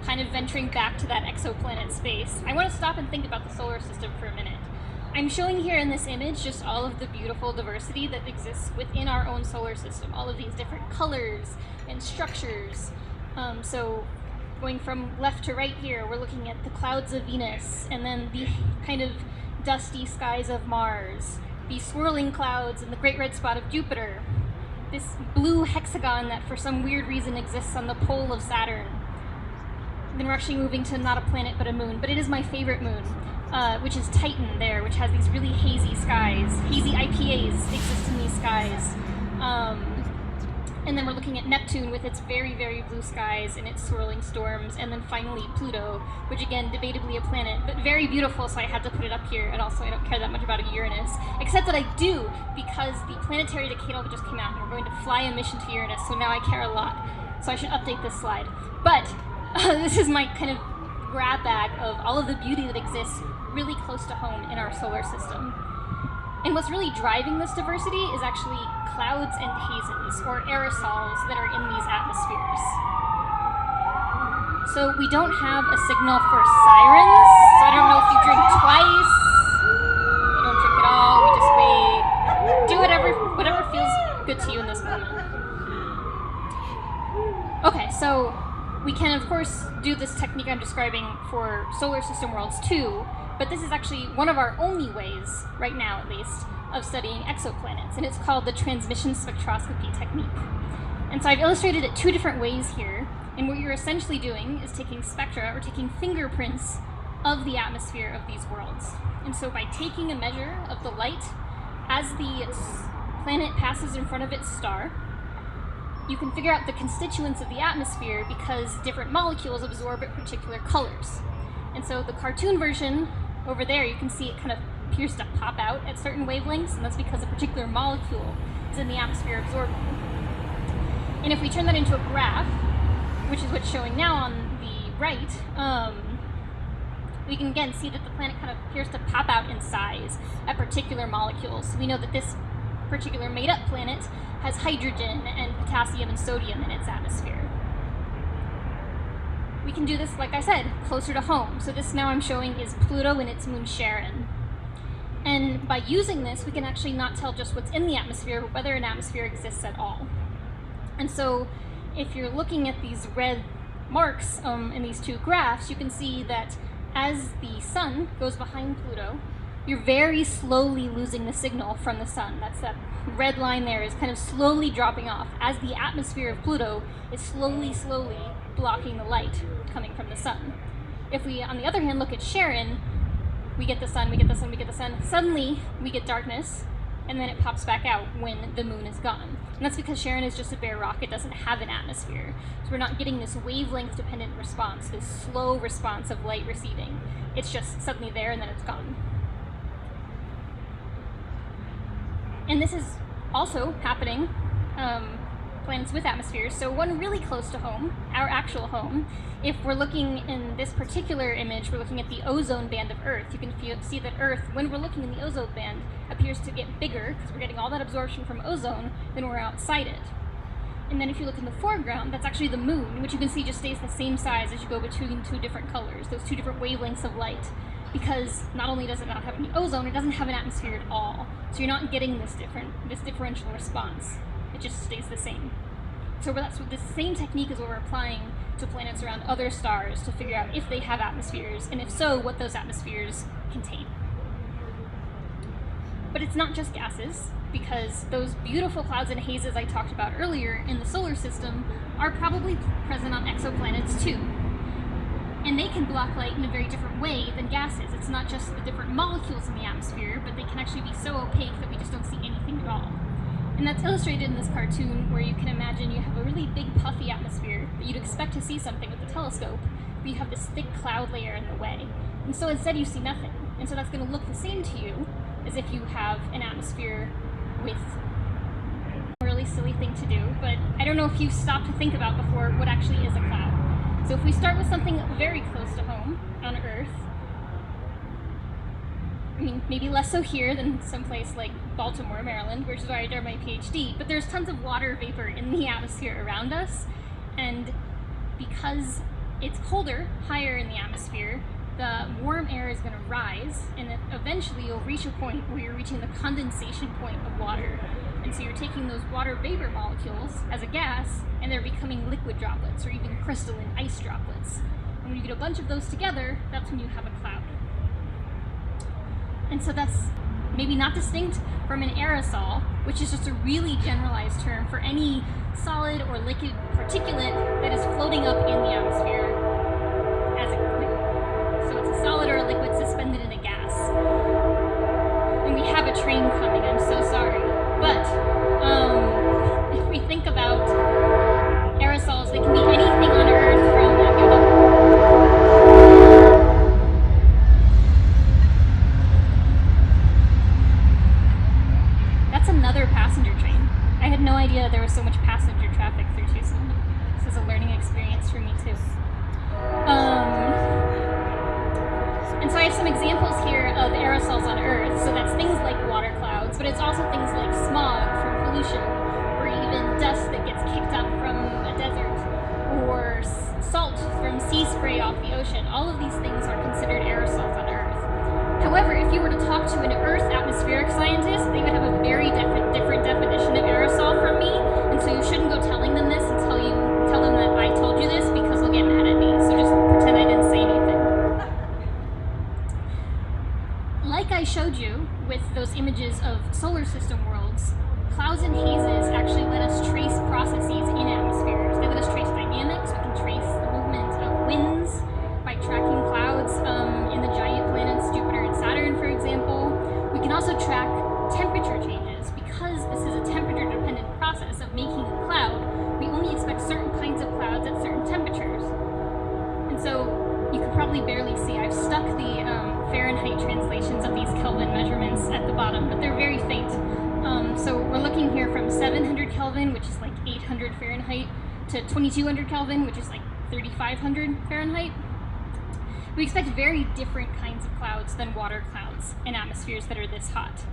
[SPEAKER 6] kind of venturing back to that exoplanet space, I want to stop and think about the solar system for a minute. I'm showing here in this image just all of the beautiful diversity that exists within our own solar system, all of these different colors and structures. So going from left to right here, we're looking at the clouds of Venus, and then the kind of dusty skies of Mars, the swirling clouds and the great red spot of Jupiter, this blue hexagon that for some weird reason exists on the pole of Saturn. Then we're actually moving to not a planet but a moon, but it is my favorite moon. Which is Titan there, which has these really hazy skies. Hazy IPAs exist in these skies. And then we're looking at Neptune with its very, very blue skies and its swirling storms. And then finally Pluto, which again, debatably a planet, but very beautiful, so I had to put it up here. And also I don't care that much about a Uranus, except that I do, because the planetary decadal just came out and we're going to fly a mission to Uranus, so now I care a lot. So I should update this slide. But this is my kind of grab bag of all of the beauty that exists really close to home in our solar system. And what's really driving this diversity is actually clouds and hazes, or aerosols, that are in these atmospheres. So we don't have a signal for sirens, so I don't know if you drink twice, you don't drink at all, we just wait. Do whatever feels good to you in this moment. Okay, so we can of course do this technique I'm describing for solar system worlds too, but this is actually one of our only ways, right now at least, of studying exoplanets, and it's called the transmission spectroscopy technique. And so I've illustrated it two different ways here, and what you're essentially doing is taking spectra, or taking fingerprints of the atmosphere of these worlds. And so by taking a measure of the light as the planet passes in front of its star, you can figure out the constituents of the atmosphere because different molecules absorb at particular colors. And so the cartoon version over there, you can see it kind of appears to pop out at certain wavelengths, and that's because a particular molecule is in the atmosphere absorbing. And if we turn that into a graph, which is what's showing now on the right, we can again see that the planet kind of appears to pop out in size at particular molecules. So we know that this particular made-up planet has hydrogen and potassium and sodium in its atmosphere. We can do this, like I said, closer to home. So this now I'm showing is Pluto and its moon Charon. And by using this, we can actually not tell just what's in the atmosphere, but whether an atmosphere exists at all. And so if you're looking at these red marks in these two graphs, you can see that as the sun goes behind Pluto, you're very slowly losing the signal from the sun. That's that red line there is kind of slowly dropping off as the atmosphere of Pluto is slowly blocking the light coming from the sun. If we, on the other hand, look at Charon, we get the sun, we get the sun, we get the sun. Suddenly, we get darkness, and then it pops back out when the moon is gone. And that's because Charon is just a bare rock. It doesn't have an atmosphere. So we're not getting this wavelength-dependent response, this slow response of light receding. It's just suddenly there, and then it's gone. And this is also happening, planets with atmospheres. So one really close to home, our actual home, if we're looking in this particular image, we're looking at the ozone band of Earth. You can see that Earth, when we're looking in the ozone band, appears to get bigger because we're getting all that absorption from ozone than we're outside it. And then if you look in the foreground, that's actually the moon, which you can see just stays the same size as you go between two different colors, those two different wavelengths of light. Because not only does it not have any ozone, it doesn't have an atmosphere at all. So you're not getting this differential response. It just stays the same. So that's what this same technique is what we're applying to planets around other stars to figure out if they have atmospheres, and if so, what those atmospheres contain. But it's not just gases, because those beautiful clouds and hazes I talked about earlier in the solar system are probably present on exoplanets too. And they can block light in a very different way than gases. It's not just the different molecules in the atmosphere, but they can actually be so opaque that we just don't see anything at all. And that's illustrated in this cartoon where you can imagine you have a really big puffy atmosphere that you'd expect to see something with the telescope, but you have this thick cloud layer in the way. And so instead you see nothing. And so that's going to look the same to you as if you have an atmosphere with a really silly thing to do, but I don't know if you've stopped to think about before what actually is a cloud. So if we start with something very close to home on Earth, I mean, maybe less so here than someplace like Baltimore, Maryland, which is where I did my PhD, but there's tons of water vapor in the atmosphere around us, and because it's colder, higher in the atmosphere, the warm air is going to rise, and then eventually you'll reach a point where you're reaching the condensation point of water. And so you're taking those water vapor molecules as a gas, and they're becoming liquid droplets, or even crystalline ice droplets. And when you get a bunch of those together, that's when you have a cloud. And so that's maybe not distinct from an aerosol, which is just a really generalized term for any solid or liquid particulate that is floating up in the atmosphere as a liquid. So it's a solid or a liquid suspended in a gas. And we have a train coming, I'm so sorry. But if we think about aerosols, they can be anything on Earth from That's another passenger train. I had no idea there was so much passenger traffic through Tucson. This is a learning experience for me too. And so I have some examples here of aerosols on Earth. So that's things like water clouds, but it's also things like smog from pollution, or even dust that gets kicked up from a desert, or salt from sea spray off the ocean. All of these things are considered aerosols on Earth. However, if you were to talk to an Earth atmospheric scientist, they would have a very different definition of aerosol from me, and so you shouldn't go telling them this and tell them that I told you this, because they'll get mad at me. So just pretend I didn't say anything. Like I showed you with those images of solar system worlds, clouds and hazes actually let us trace processes in atmospheres. They let us trace dynamics. We can trace the movement of winds by tracking clouds in the giant planets Jupiter and Saturn, for example. We can also track temperature changes. Because this is a temperature-dependent process of making a cloud, we only expect certain kinds of clouds at certain temperatures. And so you can probably barely see. I've stuck the Fahrenheit translations of these Kelvin measurements at the bottom, but they're very faint. So we're looking here from 700 Kelvin, which is like 800 Fahrenheit, to 2200 Kelvin, which is like 3500 Fahrenheit. We expect very different kinds of clouds than water clouds in atmospheres that are this hot.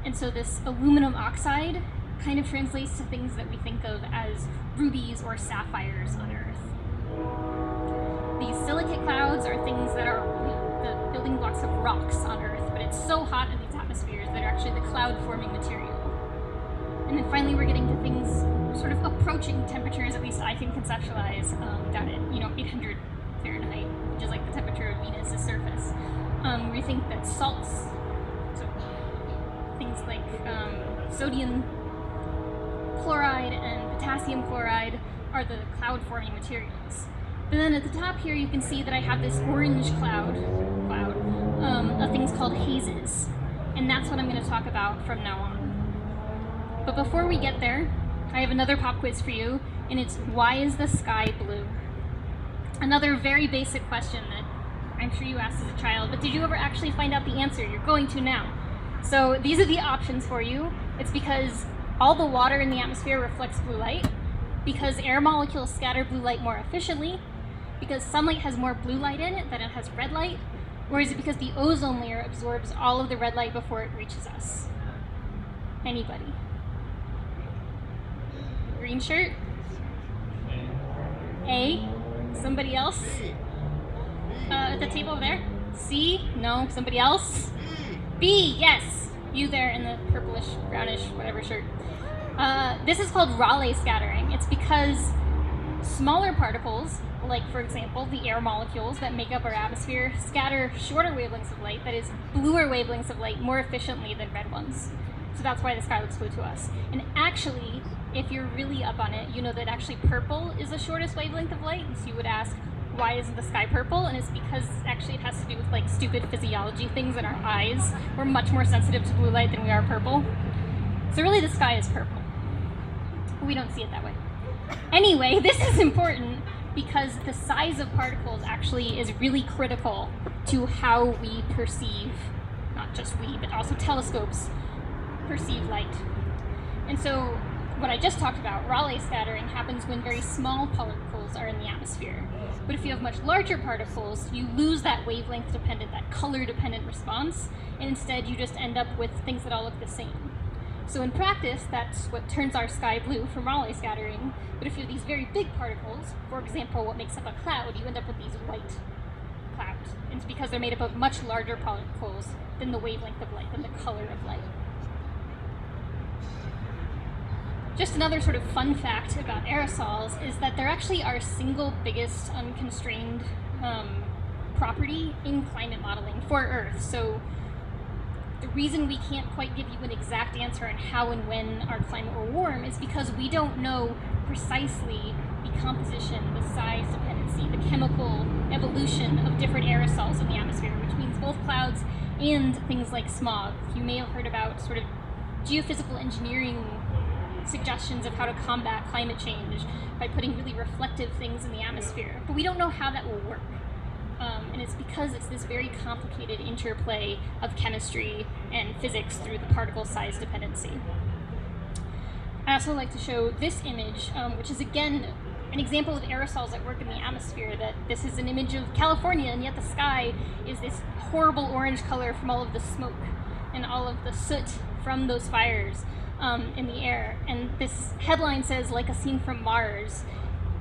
[SPEAKER 6] And so this aluminum oxide kind of translates to things that we think of as rubies or sapphires on Earth. These silicate clouds are things that are the building blocks of rocks on Earth, but it's so hot in these atmospheres that are actually the cloud-forming material. And then finally we're getting to things sort of approaching temperatures, at least I can conceptualize, down at 800 Fahrenheit, which is like the temperature of Venus's surface. We think that salts, so things like sodium chloride and potassium chloride, are the cloud-forming materials. But then at the top here you can see that I have this orange cloud of things called hazes. And that's what I'm going to talk about from now on. But before we get there, I have another pop quiz for you, and it's, why is the sky blue? Another very basic question that I'm sure you asked as a child, but did you ever actually find out the answer? You're going to now. So these are the options for you. It's because all the water in the atmosphere reflects blue light, because air molecules scatter blue light more efficiently, because sunlight has more blue light in it than it has red light, or is it because the ozone layer absorbs all of the red light before it reaches us? Anybody? Green shirt? A? Somebody else? At the table over there? C? No. Somebody else? B, yes. You there in the purplish, brownish, whatever shirt. This is called Raleigh scattering. It's because smaller particles, like for example the air molecules that make up our atmosphere, scatter shorter wavelengths of light, that is bluer wavelengths of light, more efficiently than red ones. So that's why the sky looks blue to us. And actually, if you're really up on it, you know that actually purple is the shortest wavelength of light. And so you would ask, why isn't the sky purple? And it's because actually it has to do with like stupid physiology things in our eyes. We're much more sensitive to blue light than we are purple. So really the sky is purple. We don't see it that way. Anyway, this is important because the size of particles actually is really critical to how we perceive, not just we, but also telescopes perceive light. And so what I just talked about, Raleigh scattering, happens when very small particles are in the atmosphere. But if you have much larger particles, you lose that wavelength dependent, that color dependent response, and instead you just end up with things that all look the same. So in practice, that's what turns our sky blue from Raleigh scattering. But if you have these very big particles, for example, what makes up a cloud, you end up with these white clouds. And it's because they're made up of much larger particles than the wavelength of light, than the color of light. Just another sort of fun fact about aerosols is that they're actually our single biggest unconstrained property in climate modeling for Earth. So the reason we can't quite give you an exact answer on how and when our climate will warm is because we don't know precisely the composition, the size dependency, the chemical evolution of different aerosols in the atmosphere, which means both clouds and things like smog. You may have heard about sort of geophysical engineering suggestions of how to combat climate change by putting really reflective things in the atmosphere, but we don't know how that will work. And it's because it's this very complicated interplay of chemistry and physics through the particle size dependency. I also like to show this image, which is again an example of aerosols at work in the atmosphere. That this is an image of California, and yet the sky is this horrible orange color from all of the smoke and all of the soot from those fires in the air. And this headline says, "Like a scene from Mars."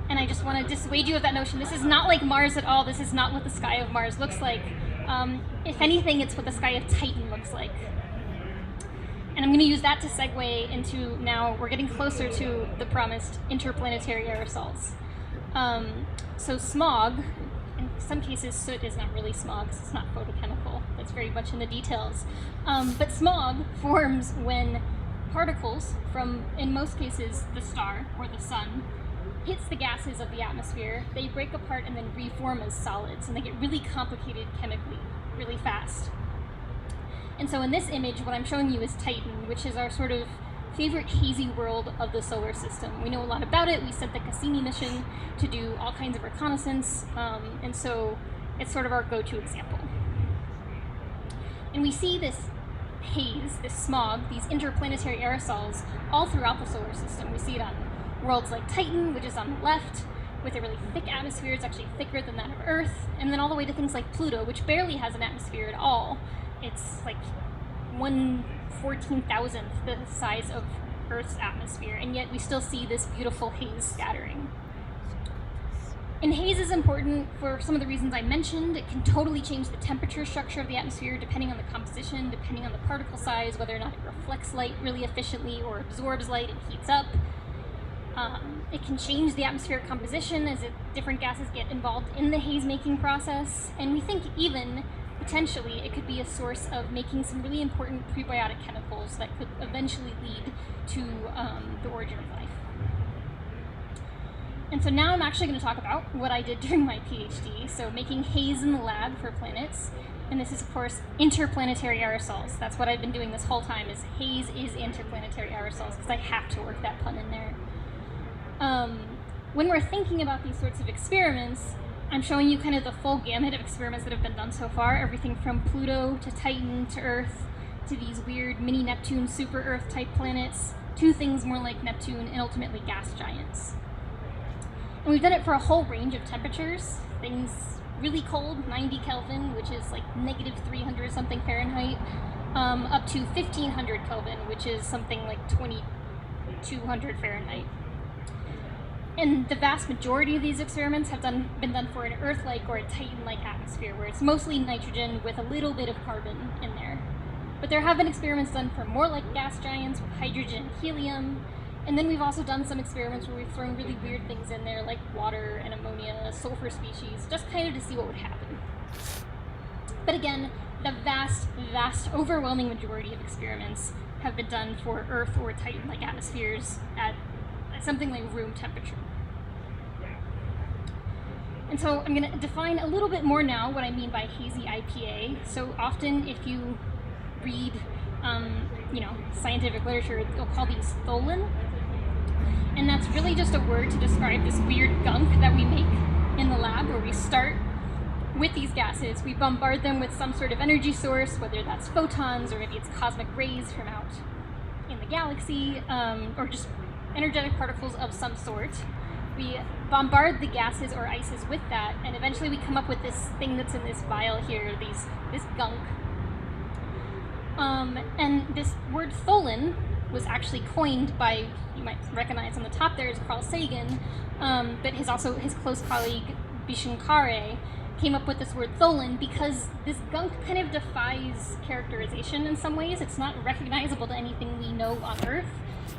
[SPEAKER 6] And I just want to dissuade you of that notion. This is not like Mars at all. This is not what the sky of Mars looks like. If anything, it's what the sky of Titan looks like. And I'm going to use that to segue into now we're getting closer to the promised interplanetary aerosols. So smog, in some cases soot is not really smog, because it's not photochemical. That's very much in the details. But smog forms when particles from, in most cases, the star or the sun, hits the gases of the atmosphere, they break apart and then reform as solids, and they get really complicated chemically, really fast. And so in this image, what I'm showing you is Titan, which is our sort of favorite hazy world of the solar system. We know a lot about it. We sent the Cassini mission to do all kinds of reconnaissance, and so it's sort of our go-to example. And we see this haze, this smog, these interplanetary aerosols all throughout the solar system. We see it on worlds like Titan, which is on the left, with a really thick atmosphere. It's actually thicker than that of Earth. And then all the way to things like Pluto, which barely has an atmosphere at all. It's like 1/14,000th the size of Earth's atmosphere, and yet we still see this beautiful haze scattering. And haze is important for some of the reasons I mentioned. It can totally change the temperature structure of the atmosphere depending on the composition, depending on the particle size, whether or not it reflects light really efficiently or absorbs light and heats up. It can change the atmospheric composition as different gases get involved in the haze-making process, and we think even, potentially, it could be a source of making some really important prebiotic chemicals that could eventually lead to the origin of life. And so now I'm actually going to talk about what I did during my PhD, so making haze in the lab for planets. And this is, of course, interplanetary aerosols. That's what I've been doing this whole time, is haze is interplanetary aerosols, because I have to work that pun in there. When we're thinking about these sorts of experiments, I'm showing you kind of the full gamut of experiments that have been done so far, everything from Pluto to Titan to Earth to these weird mini Neptune, super Earth type planets, to things more like Neptune and ultimately gas giants. And we've done it for a whole range of temperatures, things really cold, 90 Kelvin, which is like negative 300 something Fahrenheit, up to 1500 Kelvin, which is something like 2200 Fahrenheit. And the vast majority of these experiments have been done for an Earth-like or a Titan-like atmosphere, where it's mostly nitrogen with a little bit of carbon in there. But there have been experiments done for more like gas giants with hydrogen and helium. And then we've also done some experiments where we've thrown really weird things in there, like water and ammonia, sulfur species, just kind of to see what would happen. But again, the vast, overwhelming majority of experiments have been done for Earth or Titan-like atmospheres at something like room temperature. And so I'm going to define a little bit more now what I mean by hazy IPA. So often if you read scientific literature, they'll call these tholin. And that's really just a word to describe this weird gunk that we make in the lab, where we start with these gases, we bombard them with some sort of energy source, whether that's photons or maybe it's cosmic rays from out in the galaxy, or just energetic particles of some sort. We bombard the gases or ices with that, and eventually we come up with this thing that's in this vial here, this gunk. And this word tholin was actually coined by, you might recognize on the top there is Carl Sagan, but his close colleague Bishankare came up with this word tholin because this gunk kind of defies characterization in some ways. It's not recognizable to anything we know on Earth.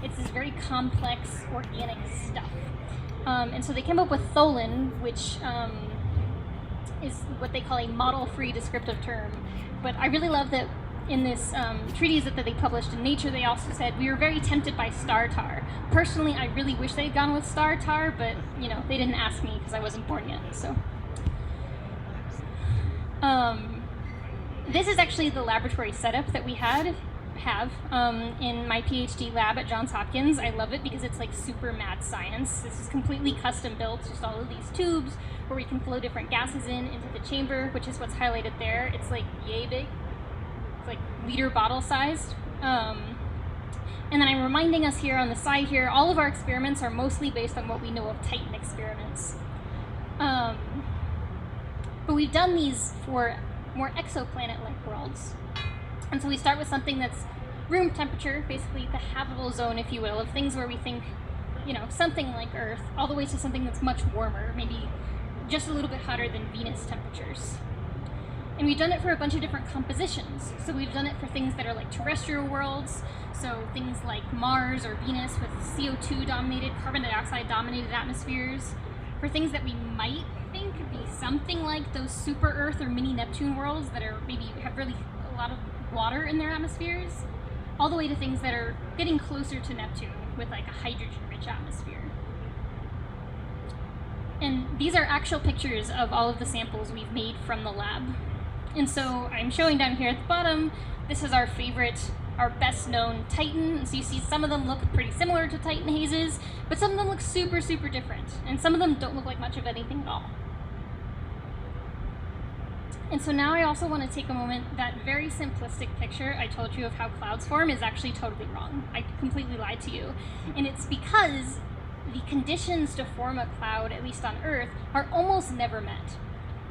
[SPEAKER 6] It's this very complex organic stuff. And so they came up with tholin, which is what they call a model-free descriptive term. But I really love that in this treatise that they published in Nature, they also said, we were very tempted by star tar. Personally, I really wish they had gone with star tar, but they didn't ask me because I wasn't born yet, so. This is actually the laboratory setup that we have in my PhD lab at Johns Hopkins. I love it because it's like super mad science. This is completely custom built, just all of these tubes where we can flow different gases into the chamber, which is what's highlighted there. It's like yay big. It's like liter bottle sized. And then I'm reminding us here on the side here, all of our experiments are mostly based on what we know of Titan experiments. But we've done these for more exoplanet-like worlds. And so we start with something that's room temperature, basically the habitable zone, if you will, of things where we think, something like Earth, all the way to something that's much warmer, maybe just a little bit hotter than Venus temperatures. And we've done it for a bunch of different compositions. So we've done it for things that are like terrestrial worlds, so things like Mars or Venus with CO2-dominated, carbon dioxide-dominated atmospheres, for things that we might think could be something like those super Earth or mini Neptune worlds that are maybe have really a lot of water in their atmospheres, all the way to things that are getting closer to Neptune with like a hydrogen-rich atmosphere. And these are actual pictures of all of the samples we've made from the lab. And so I'm showing down here at the bottom, this is our favorite, our best known Titan. And so you see some of them look pretty similar to Titan hazes, but some of them look super, super different. And some of them don't look like much of anything at all. And so now I also want to take a moment, that very simplistic picture I told you of how clouds form is actually totally wrong. I completely lied to you. And it's because the conditions to form a cloud, at least on Earth, are almost never met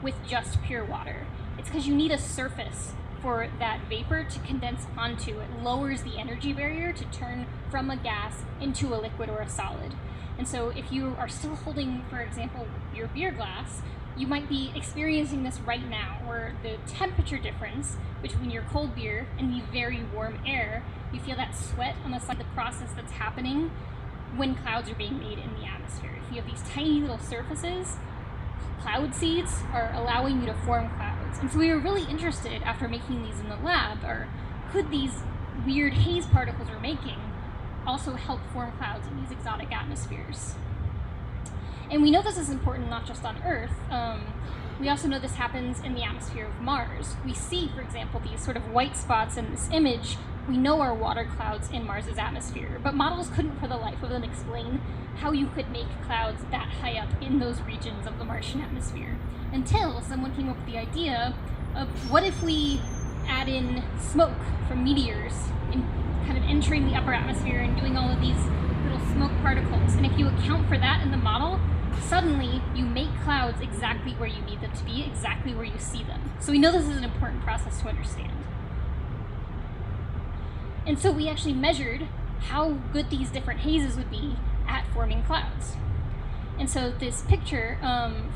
[SPEAKER 6] with just pure water. It's because you need a surface for that vapor to condense onto. It lowers the energy barrier to turn from a gas into a liquid or a solid. And so if you are still holding, for example, your beer glass, you might be experiencing this right now, where the temperature difference between your cold beer and the very warm air, you feel that sweat on the side of the process that's happening when clouds are being made in the atmosphere. If you have these tiny little surfaces, cloud seeds are allowing you to form clouds. And so we were really interested, after making these in the lab, or could these weird haze particles we're making also help form clouds in these exotic atmospheres? And we know this is important not just on Earth. We also know this happens in the atmosphere of Mars. We see, for example, these sort of white spots in this image. We know are water clouds in Mars's atmosphere, but models couldn't for the life of them explain how you could make clouds that high up in those regions of the Martian atmosphere, until someone came up with the idea of, what if we add in smoke from meteors and kind of entering the upper atmosphere and doing all of these little smoke particles, and if you account for that in the model, suddenly you make clouds exactly where you need them to be, exactly where you see them. So we know this is an important process to understand. And so we actually measured how good these different hazes would be at forming clouds. And so this picture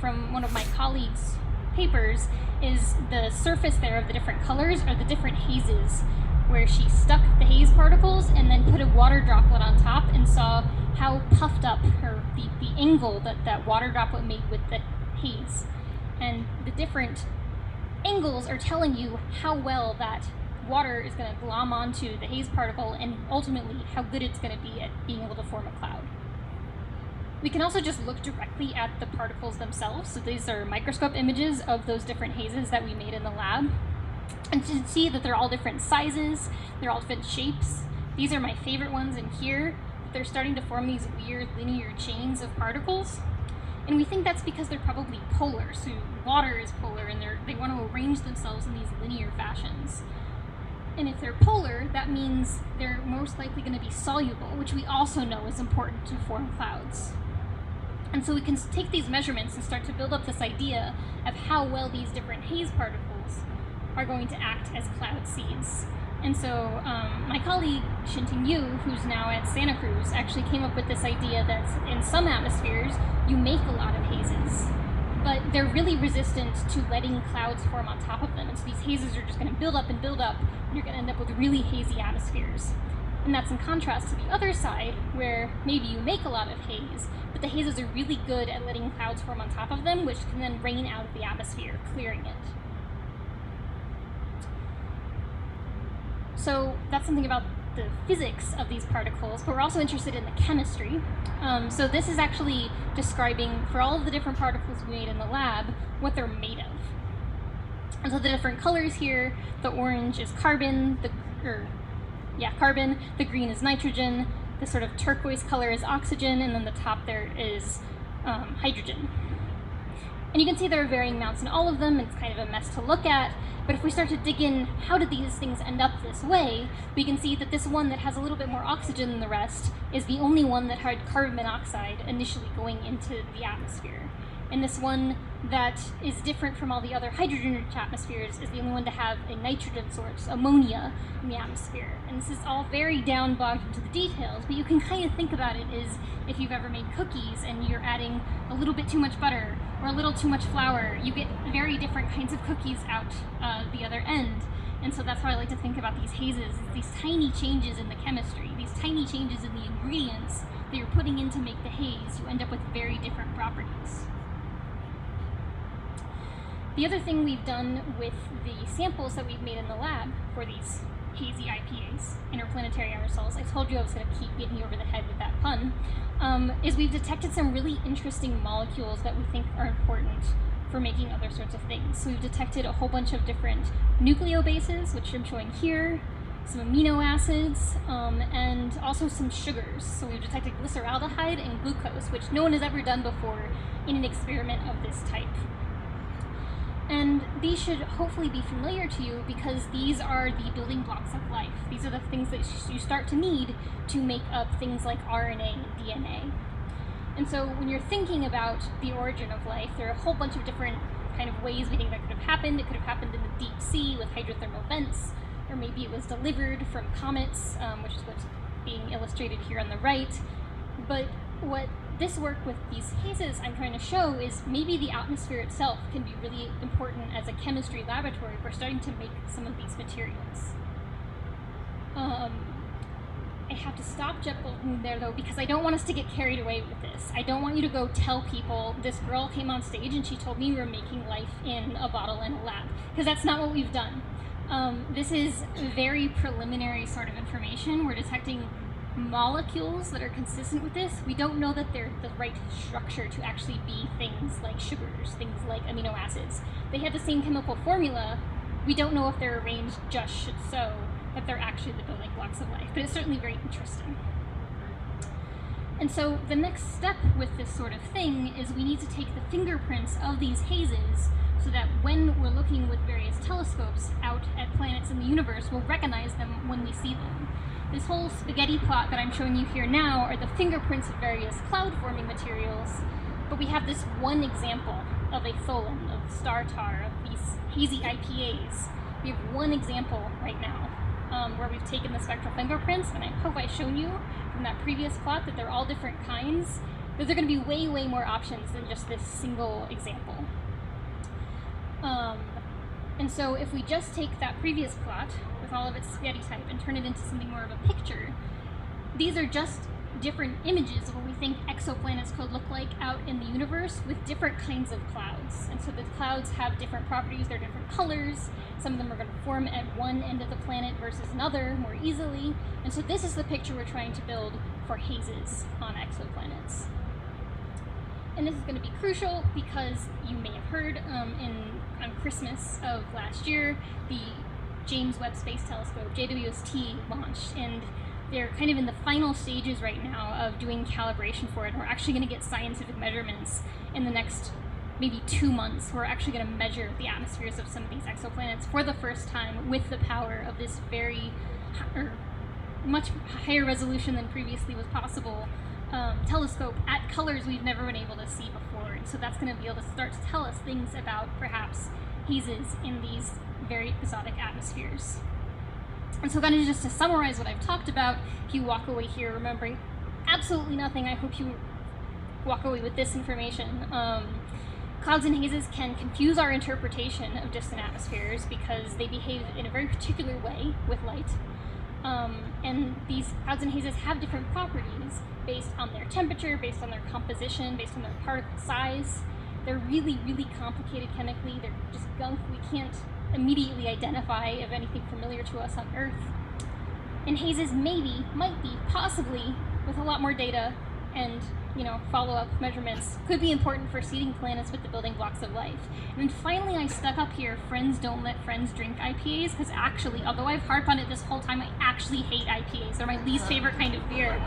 [SPEAKER 6] from one of my colleagues' papers is the surface there of the different colors are the different hazes, where she stuck the haze particles and then put a water droplet on top and saw how puffed up the angle that water droplet made with the haze. And the different angles are telling you how well that water is going to glom onto the haze particle and ultimately how good it's going to be at being able to form a cloud. We can also just look directly at the particles themselves. So these are microscope images of those different hazes that we made in the lab. And you can see that they're all different sizes, they're all different shapes. These are my favorite ones in here. They're starting to form these weird linear chains of particles. And we think that's because they're probably polar. So water is polar and they want to arrange themselves in these linear fashions. And if they're polar, that means they're most likely going to be soluble, which we also know is important to form clouds. And so we can take these measurements and start to build up this idea of how well these different haze particles are going to act as cloud seeds. And so my colleague, Xinting Yu, who's now at Santa Cruz, actually came up with this idea that in some atmospheres, you make a lot of hazes, but they're really resistant to letting clouds form on top of them. And so these hazes are just going to build up, and you're going to end up with really hazy atmospheres. And that's in contrast to the other side, where maybe you make a lot of haze, but the hazes are really good at letting clouds form on top of them, which can then rain out of the atmosphere, clearing it. So that's something about the physics of these particles, but we're also interested in the chemistry. So this is actually describing, for all of the different particles we made in the lab, what they're made of. And so the different colors here, the orange is carbon, carbon, the green is nitrogen, the sort of turquoise color is oxygen, and then the top there is hydrogen. And you can see there are varying amounts in all of them, and it's kind of a mess to look at, but if we start to dig in, how did these things end up this way, we can see that this one that has a little bit more oxygen than the rest is the only one that had carbon monoxide initially going into the atmosphere. And this one that is different from all the other hydrogen-rich atmospheres is the only one to have a nitrogen source, ammonia, in the atmosphere. And this is all very bogged into the details, but you can kind of think about it as if you've ever made cookies and you're adding a little bit too much butter or a little too much flour, you get very different kinds of cookies out the other end. And so that's how I like to think about these hazes, these tiny changes in the chemistry, these tiny changes in the ingredients that you're putting in to make the haze, you end up with very different properties. The other thing we've done with the samples that we've made in the lab for these hazy IPAs, interplanetary aerosols, I told you I was going to keep beating you over the head with that pun, is we've detected some really interesting molecules that we think are important for making other sorts of things. So we've detected a whole bunch of different nucleobases, which I'm showing here, some amino acids, and also some sugars. So we've detected glyceraldehyde and glucose, which no one has ever done before in an experiment of this type. And these should hopefully be familiar to you because these are the building blocks of life. These are the things that you start to need to make up things like RNA and DNA. And so when you're thinking about the origin of life, there are a whole bunch of different kind of ways we think that could have happened. It could have happened in the deep sea with hydrothermal vents, or maybe it was delivered from comets, which is what's being illustrated here on the right. But what this work with these hazes I'm trying to show is maybe the atmosphere itself can be really important as a chemistry laboratory. We're starting to make some of these materials. I have to stop JetBlue there though because I don't want us to get carried away with this. I don't want you to go tell people this girl came on stage and she told me we were making life in a bottle in a lab, because that's not what we've done. This is very preliminary sort of information. We're detecting molecules that are consistent with this. We don't know that they're the right structure to actually be things like sugars, things like amino acids. They have the same chemical formula. We don't know if they're arranged just so that they're actually the building blocks of life, but it's certainly very interesting. And so the next step with this sort of thing is we need to take the fingerprints of these hazes so that when we're looking with various telescopes out at planets in the universe, we'll recognize them when we see them. This whole spaghetti plot that I'm showing you here now are the fingerprints of various cloud-forming materials, but we have this one example of a tholin, of star tar, of these hazy IPAs. We have one example right now where we've taken the spectral fingerprints, and I hope I've shown you from that previous plot that they're all different kinds, that there are going to be way, way more options than just this single example. And so if we just take that previous plot with all of its spaghetti type and turn it into something more of a picture, these are just different images of what we think exoplanets could look like out in the universe with different kinds of clouds. And so the clouds have different properties, they're different colors. Some of them are going to form at one end of the planet versus another more easily. And so this is the picture we're trying to build for hazes on exoplanets. And this is going to be crucial because you may have heard on Christmas of last year, the James Webb Space Telescope, JWST, launched, and they're kind of in the final stages right now of doing calibration for it. We're actually going to get scientific measurements in the next maybe 2 months. We're actually going to measure the atmospheres of some of these exoplanets for the first time with the power of this very, or much higher resolution than previously was possible, telescope at colors we've never been able to see before. And so that's going to be able to start to tell us things about perhaps hazes in these very exotic atmospheres. And so kind of just to summarize what I've talked about, if you walk away here remembering absolutely nothing, I hope you walk away with this information. Clouds and hazes can confuse our interpretation of distant atmospheres because they behave in a very particular way with light. And these clouds and hazes have different properties based on their temperature, based on their composition, based on their particle size. They're really, really complicated chemically. They're just gunk we can't immediately identify of anything familiar to us on Earth. And hazes maybe, might be, possibly, with a lot more data and follow-up measurements, could be important for seeding planets with the building blocks of life. And then finally I stuck up here, friends don't let friends drink IPAs, because actually, although I've harped on it this whole time, I actually hate IPAs. They're my least favorite kind of beer.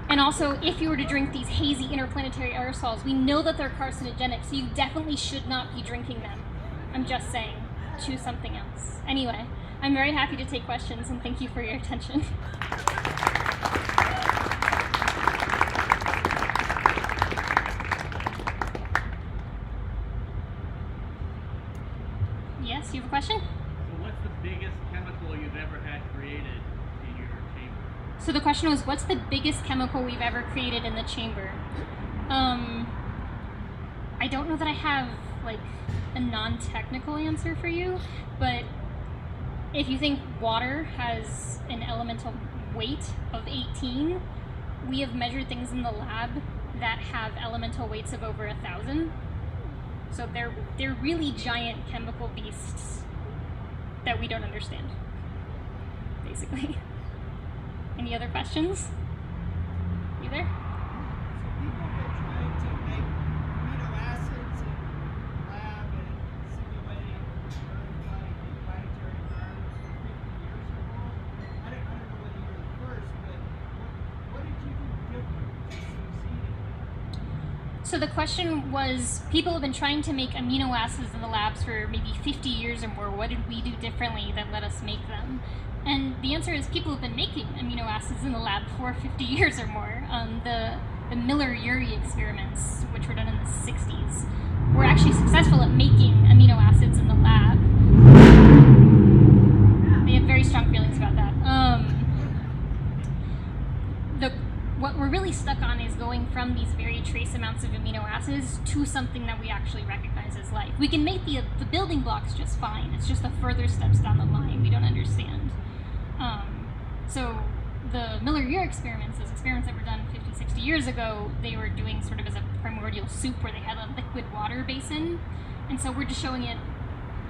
[SPEAKER 6] And also, if you were to drink these hazy interplanetary aerosols, we know that they're carcinogenic, so you definitely should not be drinking them. I'm just saying, choose something else. Anyway, I'm very happy to take questions, and thank you for your attention. Yes, you have a question?
[SPEAKER 2] So what's the biggest chemical you've ever had created in your chamber?
[SPEAKER 6] So the question was, what's the biggest chemical we've ever created in the chamber? I don't know that I have, a non-technical answer for you, but if you think water has an elemental weight of 18, we have measured things in the lab that have elemental weights of over 1,000. So they're really giant chemical beasts that we don't understand, basically. Any other questions? You there?
[SPEAKER 7] So people have been trying to make amino acids in the lab and simulating Earth-like planetary environments for 50 years or more. I don't know whether you're the first, but what did you do different to succeed in that?
[SPEAKER 6] So the question was, people have been trying to make amino acids in the labs for maybe 50 years or more. What did we do differently that let us make them? And the answer is people have been making amino acids in the lab for 50 years or more. The Miller-Urey experiments, which were done in the 60s, were actually successful at making amino acids in the lab. They have very strong feelings about that. What we're really stuck on is going from these very trace amounts of amino acids to something that we actually recognize as life. We can make the building blocks just fine. It's just the further steps down the line we don't understand. So the Miller-Urey experiments, those experiments that were done 50, 60 years ago, they were doing sort of as a primordial soup where they had a liquid water basin. And so we're just showing it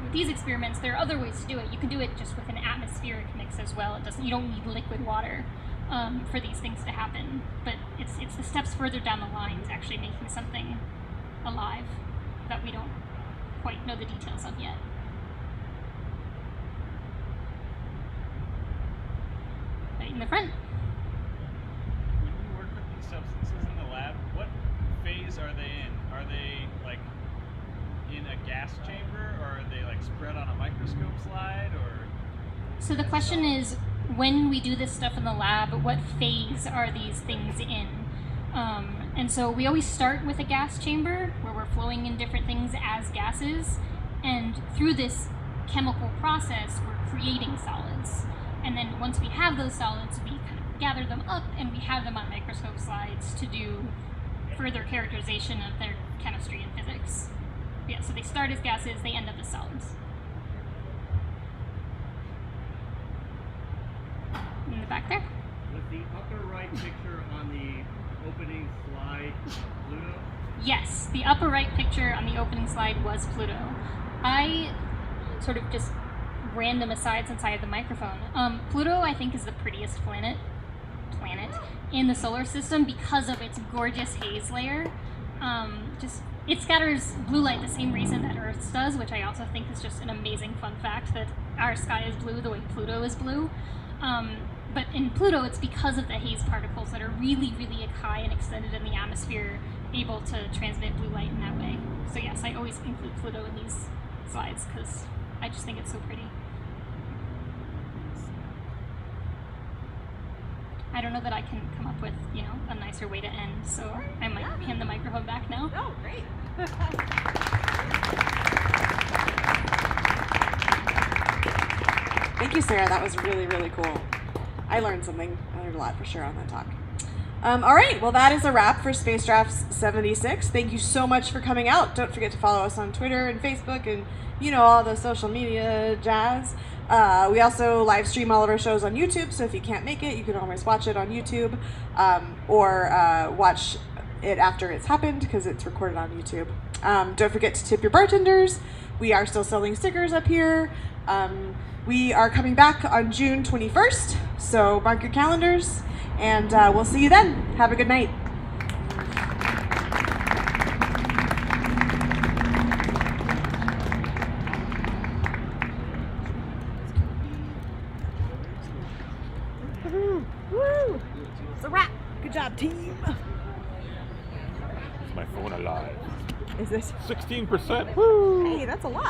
[SPEAKER 6] with these experiments. There are other ways to do it. You can do it just with an atmospheric mix as well. You don't need liquid water for these things to happen. But it's the steps further down the line to actually making something alive that we don't quite know the details of yet. Right in the front.
[SPEAKER 8] When you work with these substances in the lab, what phase are they in? Are they in a gas chamber, or are they spread on a microscope slide, or?
[SPEAKER 6] So the question is, when we do this stuff in the lab, what phase are these things in? And so we always start with a gas chamber where we're flowing in different things as gases, and through this chemical process, we're creating solids. And then once we have those solids, we kind of gather them up and we have them on microscope slides to do further characterization of their chemistry and physics. Yeah, so they start as gases, they end up as solids. In the back there?
[SPEAKER 2] Was the upper right picture on the opening slide Pluto?
[SPEAKER 6] Yes, the upper right picture on the opening slide was Pluto. I sort of just random aside since I had the microphone. Pluto, I think, is the prettiest planet in the solar system because of its gorgeous haze layer. It scatters blue light the same reason that Earth's does, which I also think is just an amazing fun fact that our sky is blue the way Pluto is blue. But in Pluto, it's because of the haze particles that are really, really high and extended in the atmosphere, able to transmit blue light in that way. So yes, I always include Pluto in these slides because I just think it's so pretty. I don't know that I can come up with, a nicer way to end, so I might hand the microphone back now.
[SPEAKER 1] Oh, great. Thank you, Sarah. That was really, really cool. I learned something. I learned a lot for sure on that talk. All right, well, that is a wrap for SpaceDrafts 76. Thank you so much for coming out. Don't forget to follow us on Twitter and Facebook and, all the social media jazz. We also live stream all of our shows on YouTube, so if you can't make it, you can always watch it on YouTube or watch it after it's happened because it's recorded on YouTube. Don't forget to tip your bartenders. We are still selling stickers up here. We are coming back on June 21st, so mark your calendars, and we'll see you then. Have a good night. Woo! It's a wrap. Good job, team.
[SPEAKER 9] Is my phone alive?
[SPEAKER 1] Is this
[SPEAKER 9] 16%? Woo!
[SPEAKER 1] Hey, that's a lot.